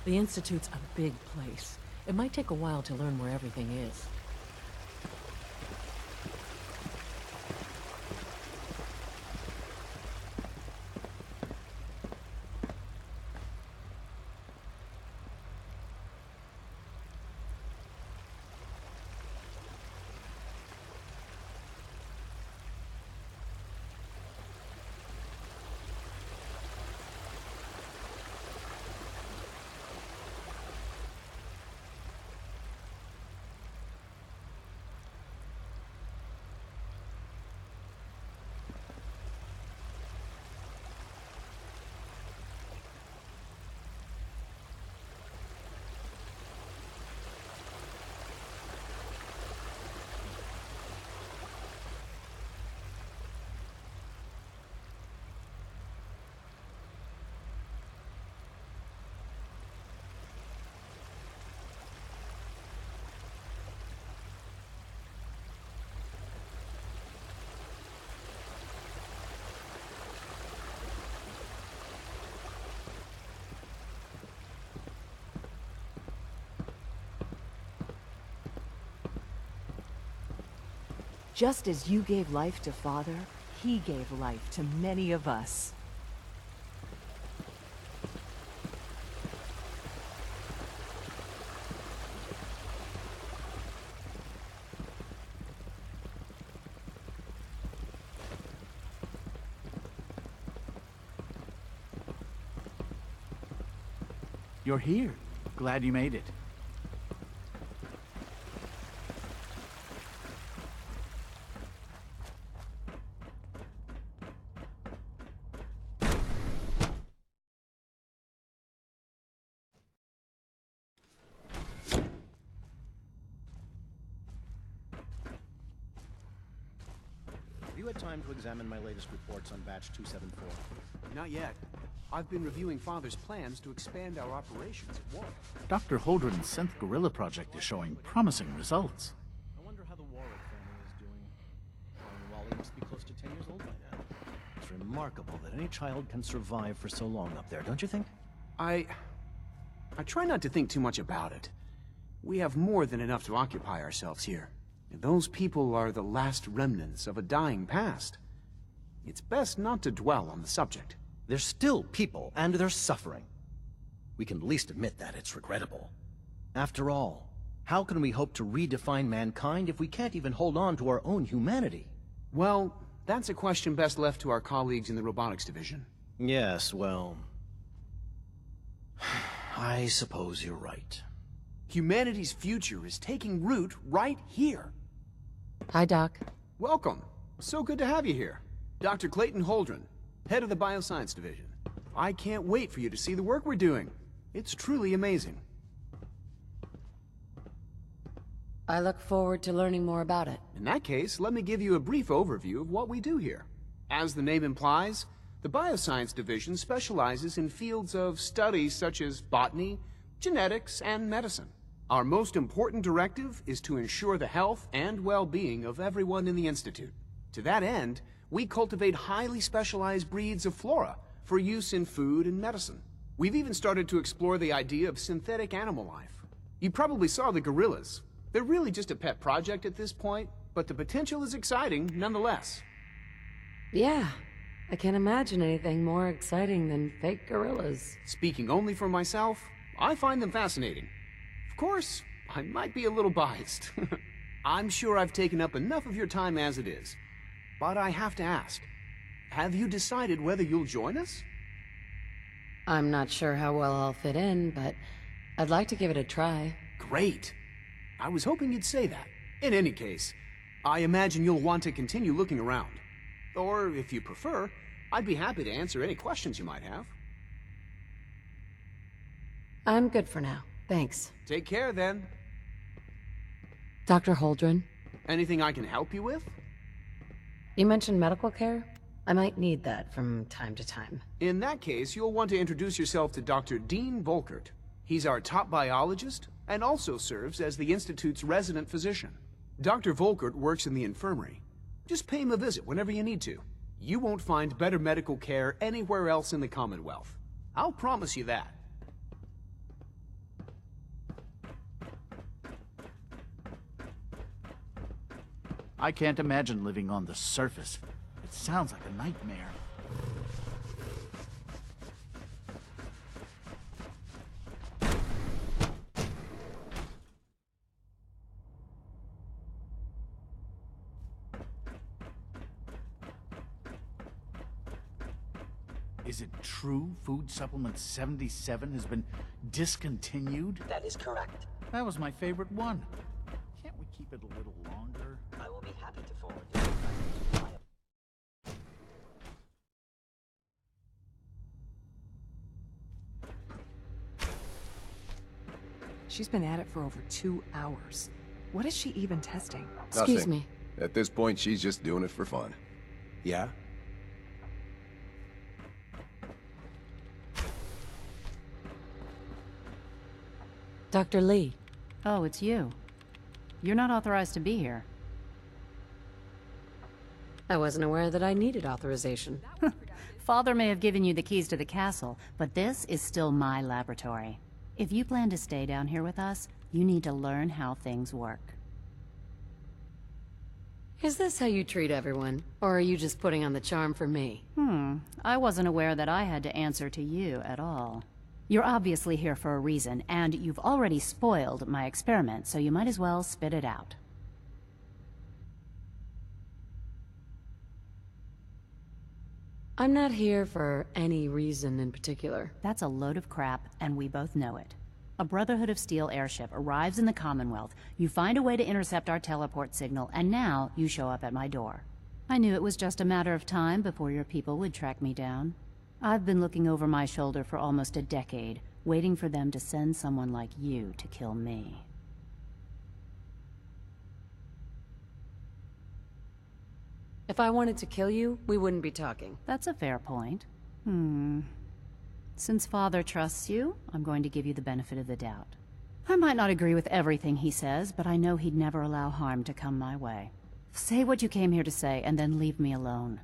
The Institute's a big place. It might take a while to learn where everything is. Just as you gave life to Father, he gave life to many of us. You're here. Glad you made it. Have you had time to examine my latest reports on Batch 274? Not yet. I've been reviewing Father's plans to expand our operations at Warwick. Dr. Holdren's synth gorilla project is showing promising results. I wonder how the Warwick family is doing. Wally must be close to 10 years old by now. It's remarkable that any child can survive for so long up there, don't you think? I try not to think too much about it. We have more than enough to occupy ourselves here. And those people are the last remnants of a dying past. It's best not to dwell on the subject. They're still people, and they're suffering. We can at least admit that it's regrettable. After all, how can we hope to redefine mankind if we can't even hold on to our own humanity? Well, that's a question best left to our colleagues in the robotics division. Yes, well... I suppose you're right. Humanity's future is taking root right here. Hi, Doc. Welcome. So good to have you here. Dr. Clayton Holdren, head of the Bioscience Division. I can't wait for you to see the work we're doing. It's truly amazing. I look forward to learning more about it. In that case, let me give you a brief overview of what we do here. As the name implies, the Bioscience Division specializes in fields of studies such as botany, genetics, and medicine. Our most important directive is to ensure the health and well-being of everyone in the Institute. To that end, we cultivate highly specialized breeds of flora for use in food and medicine. We've even started to explore the idea of synthetic animal life. You probably saw the gorillas. They're really just a pet project at this point, but the potential is exciting nonetheless. Yeah, I can't imagine anything more exciting than fake gorillas. Speaking only for myself, I find them fascinating. Of course, I might be a little biased. I'm sure I've taken up enough of your time as it is. But I have to ask, have you decided whether you'll join us? I'm not sure how well I'll fit in, but I'd like to give it a try. Great. I was hoping you'd say that. In any case, I imagine you'll want to continue looking around. Or, if you prefer, I'd be happy to answer any questions you might have. I'm good for now. Thanks. Take care, then. Dr. Holdren? Anything I can help you with? You mentioned medical care? I might need that from time to time. In that case, you'll want to introduce yourself to Dr. Dean Volkert. He's our top biologist and also serves as the Institute's resident physician. Dr. Volkert works in the infirmary. Just pay him a visit whenever you need to. You won't find better medical care anywhere else in the Commonwealth. I'll promise you that. I can't imagine living on the surface. It sounds like a nightmare. Is it true Food Supplement 77 has been discontinued? That is correct. That was my favorite one. Can't we keep it a little longer? I will be happy to forward you. She's been at it for over 2 hours. What is she even testing? Excuse me. At this point, she's just doing it for fun. Yeah? Dr. Lee. Oh, it's you. You're not authorized to be here. I wasn't aware that I needed authorization. Father may have given you the keys to the castle, but this is still my laboratory. If you plan to stay down here with us, you need to learn how things work. Is this how you treat everyone? Or are you just putting on the charm for me? I wasn't aware that I had to answer to you at all. You're obviously here for a reason, and you've already spoiled my experiment, so you might as well spit it out. I'm not here for any reason in particular. That's a load of crap, and we both know it. A Brotherhood of Steel airship arrives in the Commonwealth, you find a way to intercept our teleport signal, and now you show up at my door. I knew it was just a matter of time before your people would track me down. I've been looking over my shoulder for almost a decade, waiting for them to send someone like you to kill me. If I wanted to kill you, we wouldn't be talking. That's a fair point. Since Father trusts you, I'm going to give you the benefit of the doubt. I might not agree with everything he says, but I know he'd never allow harm to come my way. Say what you came here to say, and then leave me alone.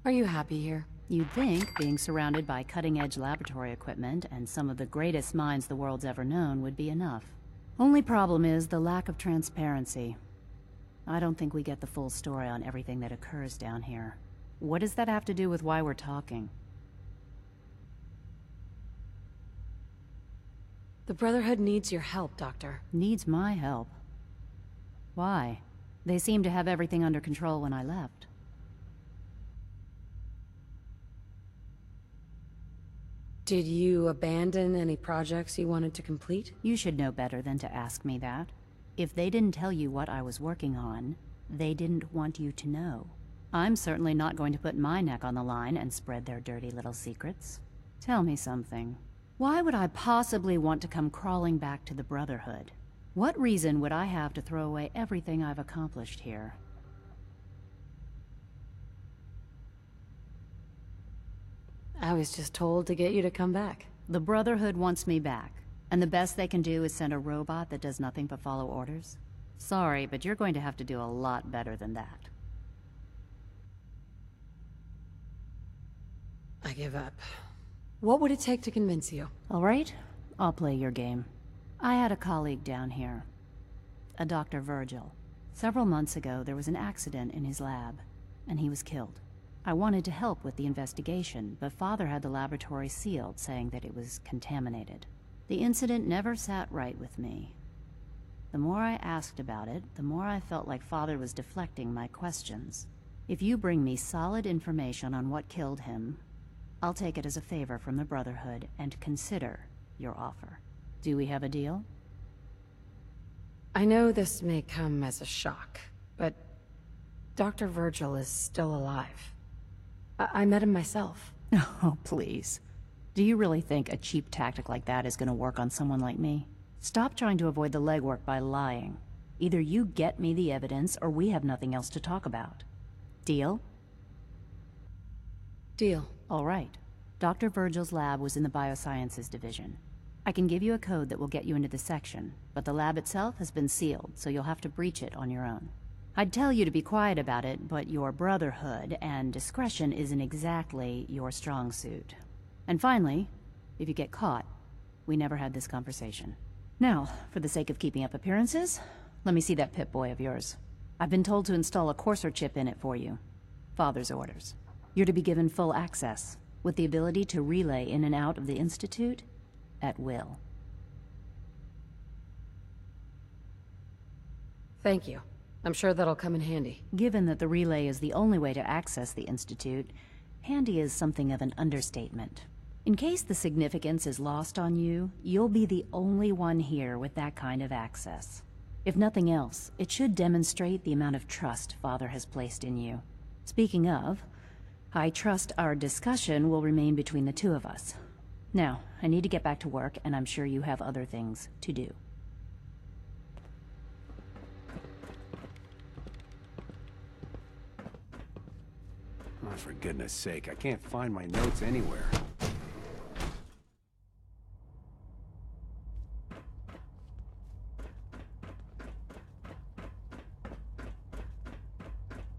Are you happy here? You'd think being surrounded by cutting-edge laboratory equipment and some of the greatest minds the world's ever known would be enough. Only problem is the lack of transparency. I don't think we get the full story on everything that occurs down here. What does that have to do with why we're talking? The Brotherhood needs your help, Doctor. Needs my help? Why? They seemed to have everything under control when I left. Did you abandon any projects you wanted to complete? You should know better than to ask me that. If they didn't tell you what I was working on, they didn't want you to know. I'm certainly not going to put my neck on the line and spread their dirty little secrets. Tell me something. Why would I possibly want to come crawling back to the Brotherhood? What reason would I have to throw away everything I've accomplished here? I was just told to get you to come back. The Brotherhood wants me back, and the best they can do is send a robot that does nothing but follow orders. Sorry, but you're going to have to do a lot better than that. I give up. What would it take to convince you? All right, I'll play your game. I had a colleague down here, a Dr. Virgil. Several months ago, there was an accident in his lab, and he was killed. I wanted to help with the investigation, but Father had the laboratory sealed, saying that it was contaminated. The incident never sat right with me. The more I asked about it, the more I felt like Father was deflecting my questions. If you bring me solid information on what killed him, I'll take it as a favor from the Brotherhood and consider your offer. Do we have a deal? I know this may come as a shock, but Dr. Virgil is still alive. I met him myself. Oh, please. Do you really think a cheap tactic like that is going to work on someone like me? Stop trying to avoid the legwork by lying. Either you get me the evidence, or we have nothing else to talk about. Deal? Deal. All right. Dr. Virgil's lab was in the Biosciences Division. I can give you a code that will get you into the section, but the lab itself has been sealed, so you'll have to breach it on your own. I'd tell you to be quiet about it, but your Brotherhood and discretion isn't exactly your strong suit. And finally, if you get caught, we never had this conversation. Now, for the sake of keeping up appearances, let me see that Pip-Boy of yours. I've been told to install a courser chip in it for you. Father's orders. You're to be given full access, with the ability to relay in and out of the Institute at will. Thank you. I'm sure that'll come in handy. Given that the relay is the only way to access the Institute, handy is something of an understatement. In case the significance is lost on you, you'll be the only one here with that kind of access. If nothing else, it should demonstrate the amount of trust Father has placed in you. Speaking of, I trust our discussion will remain between the two of us. Now, I need to get back to work, and I'm sure you have other things to do. Oh, for goodness sake, I can't find my notes anywhere.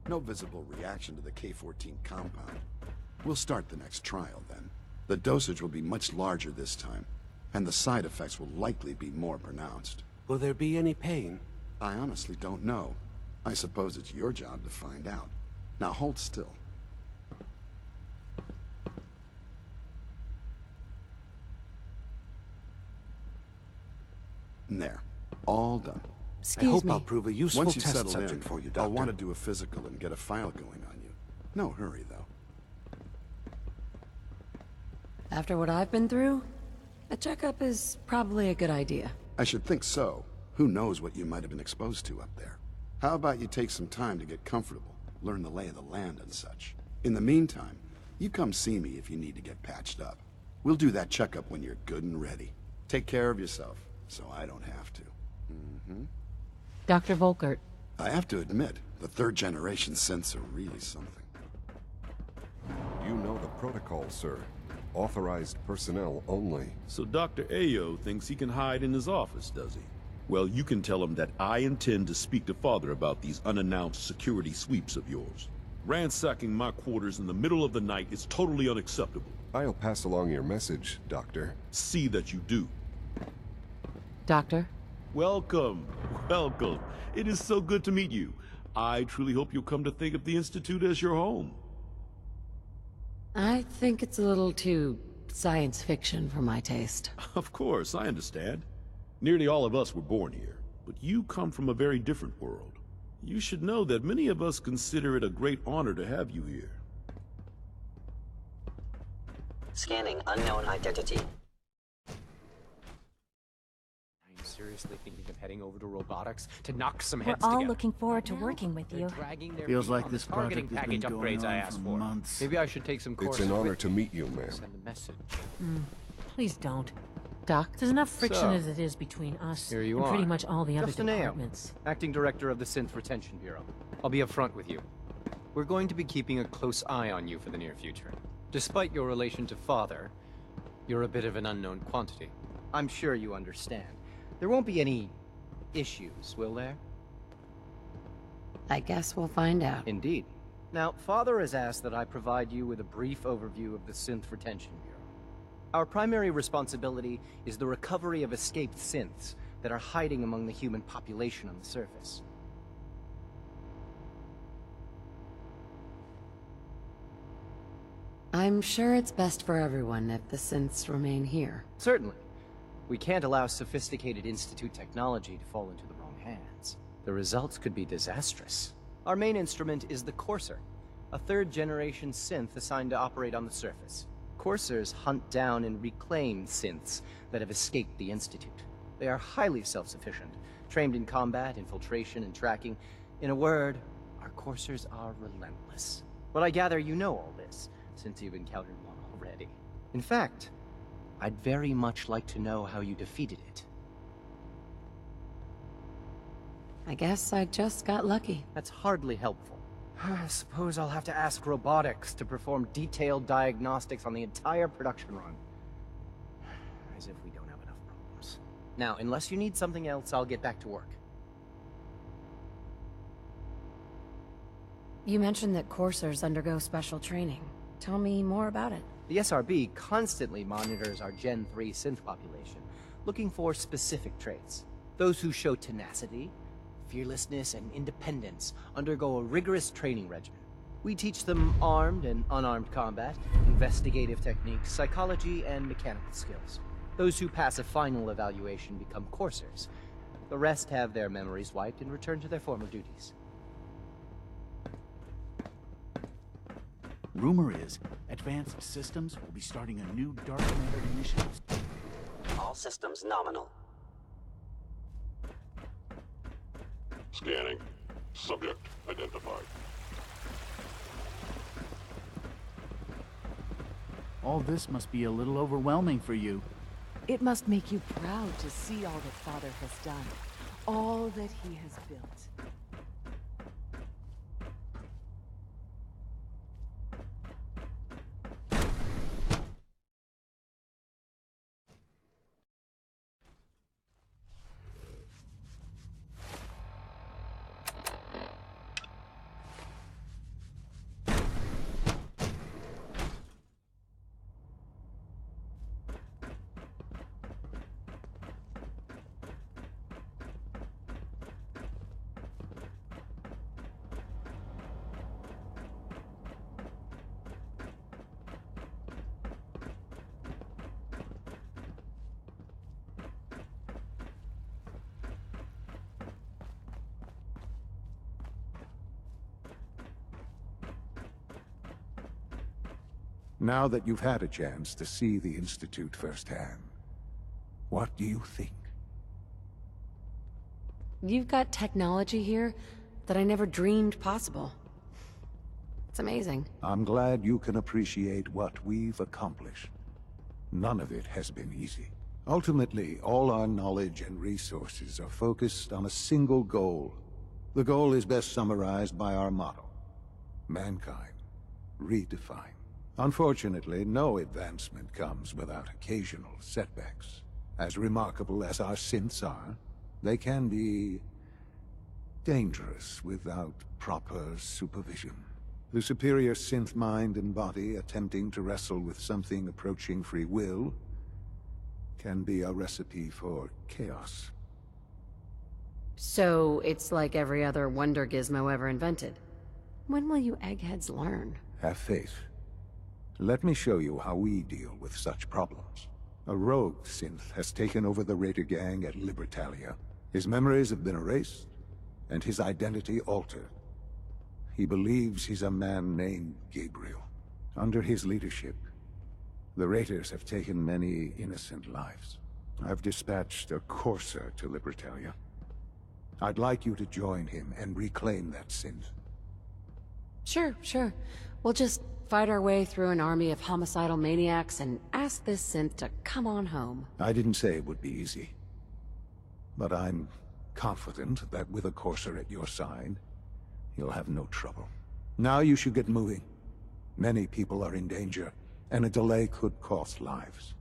No visible reaction to the K-14 compound. We'll start the next trial, then. The dosage will be much larger this time. And the side effects will likely be more pronounced. Will there be any pain? I honestly don't know. I suppose it's your job to find out. Now hold still. There. All done. I hope I'll prove a useful Once you test settle subject in, for you, Doctor. I'll want to do a physical and get a file going on you. No hurry, though. After what I've been through, a checkup is probably a good idea. I should think so. Who knows what you might have been exposed to up there. How about you take some time to get comfortable, learn the lay of the land and such. In the meantime, you come see me if you need to get patched up. We'll do that checkup when you're good and ready. Take care of yourself, so I don't have to. Dr. Volkert. I have to admit, the third-generation synths are really something. You know the protocol, sir. Authorized personnel only. So Dr. Ayo thinks he can hide in his office, does he? Well, you can tell him that I intend to speak to Father about these unannounced security sweeps of yours. Ransacking my quarters in the middle of the night is totally unacceptable. I'll pass along your message, Doctor. See that you do. Doctor? Welcome. Welcome. It is so good to meet you. I truly hope you'll come to think of the Institute as your home. I think it's a little too science fiction for my taste. Of course, I understand. Nearly all of us were born here, but you come from a very different world. You should know that many of us consider it a great honor to have you here. Scanning unknown identity. Are you seriously thinking of heading over to robotics to knock some We're heads all together? looking forward to working with you. Feels like this project has been going upgrades I on asked for for. months. Maybe I should take some It's courses. an honor with to meet you, ma'am. Send a message. Please don't. Doc? There's enough friction So, as it is between us Here you and are. pretty much all the other Justin Ayo, departments. Acting Director of the Synth Retention Bureau. I'll be upfront with you. We're going to be keeping a close eye on you for the near future. Despite your relation to Father, you're a bit of an unknown quantity. I'm sure you understand. There won't be any issues, will there? I guess we'll find out. Indeed. Now, Father has asked that I provide you with a brief overview of the Synth Retention Bureau. Our primary responsibility is the recovery of escaped synths that are hiding among the human population on the surface. I'm sure it's best for everyone if the synths remain here. Certainly. We can't allow sophisticated Institute technology to fall into the wrong hands. The results could be disastrous. Our main instrument is the Courser, a third-generation synth assigned to operate on the surface. Coursers hunt down and reclaim synths that have escaped the Institute. They are highly self-sufficient, trained in combat, infiltration, and tracking. In a word, our Coursers are relentless. But I gather you know all this, since you've encountered one already. In fact, I'd very much like to know how you defeated it. I guess I just got lucky. That's hardly helpful. I suppose I'll have to ask robotics to perform detailed diagnostics on the entire production run. As if we don't have enough problems. Now, unless you need something else, I'll get back to work. You mentioned that coursers undergo special training. Tell me more about it. The SRB constantly monitors our Gen 3 synth population, looking for specific traits. Those who show tenacity, fearlessness, and independence undergo a rigorous training regimen. We teach them armed and unarmed combat, investigative techniques, psychology, and mechanical skills. Those who pass a final evaluation become coursers. The rest have their memories wiped and return to their former duties. Rumor is, Advanced Systems will be starting a new dark matter initiative. All systems nominal. Scanning. Subject identified. All this must be a little overwhelming for you. It must make you proud to see all that Father has done, all that he has built. Now that you've had a chance to see the Institute firsthand, what do you think? You've got technology here that I never dreamed possible. It's amazing. I'm glad you can appreciate what we've accomplished. None of it has been easy. Ultimately, all our knowledge and resources are focused on a single goal. The goal is best summarized by our motto: mankind, redefine. Unfortunately, no advancement comes without occasional setbacks. As remarkable as our synths are, they can be dangerous without proper supervision. The superior synth mind and body attempting to wrestle with something approaching free will can be a recipe for chaos. So, it's like every other wonder gizmo ever invented. When will you eggheads learn? Have faith. Let me show you how we deal with such problems. A rogue synth has taken over the Raider gang at Libertalia. His memories have been erased, and his identity altered. He believes he's a man named Gabriel. Under his leadership, the Raiders have taken many innocent lives. I've dispatched a courser to Libertalia. I'd like you to join him and reclaim that synth. Sure. We'll just fight our way through an army of homicidal maniacs and ask this synth to come on home. I didn't say it would be easy. But I'm confident that with a courser at your side, you'll have no trouble. Now you should get moving. Many people are in danger, and a delay could cost lives.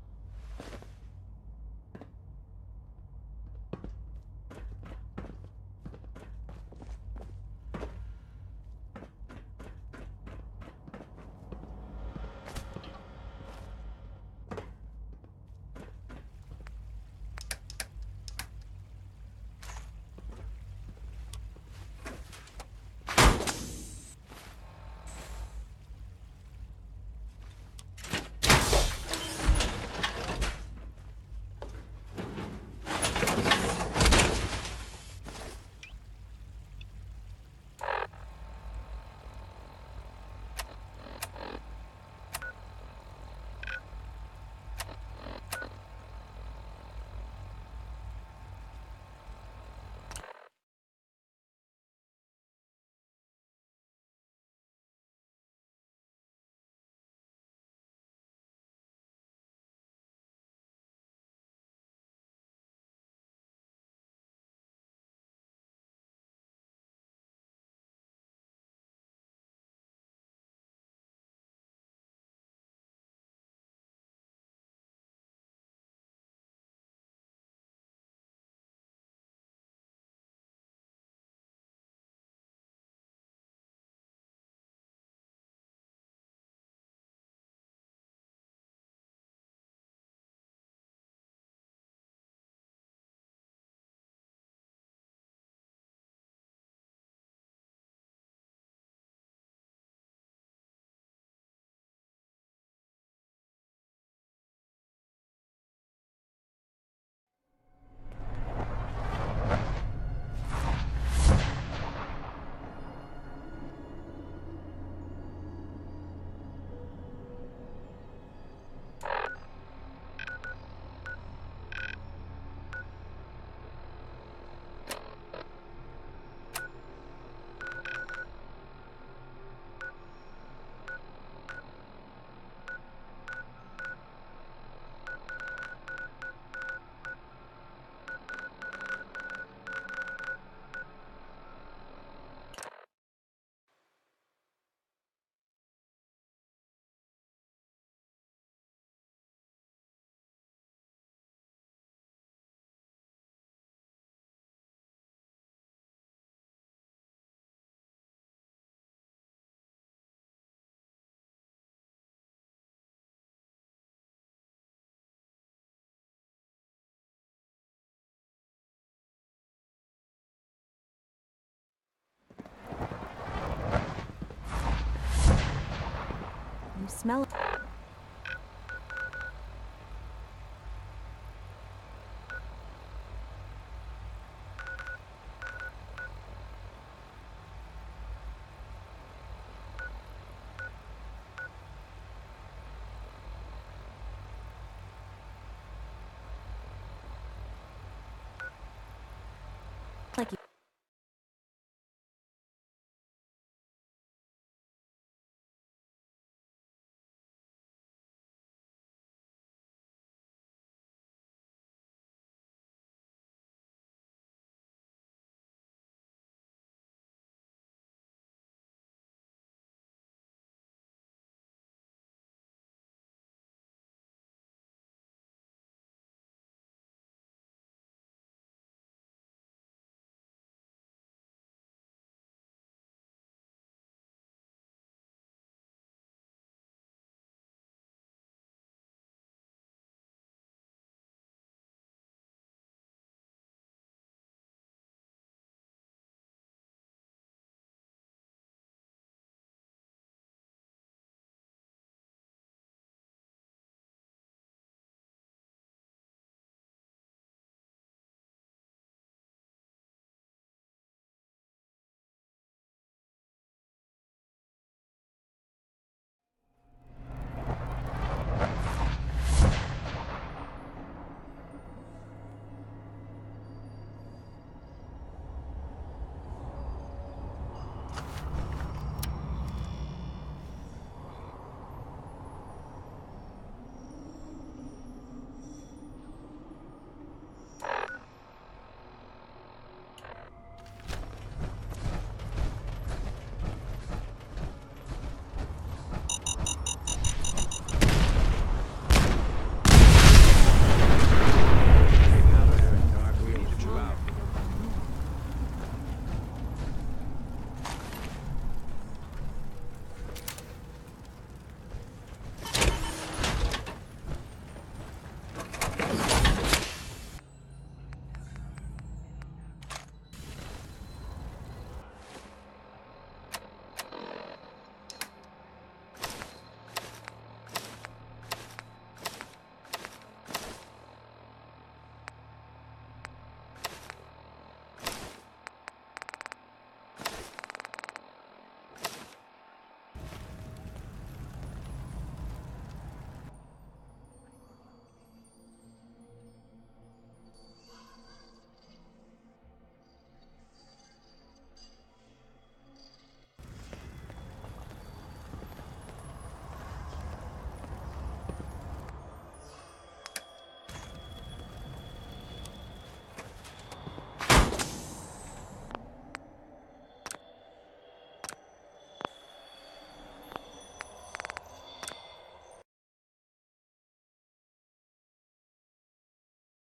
You smell it.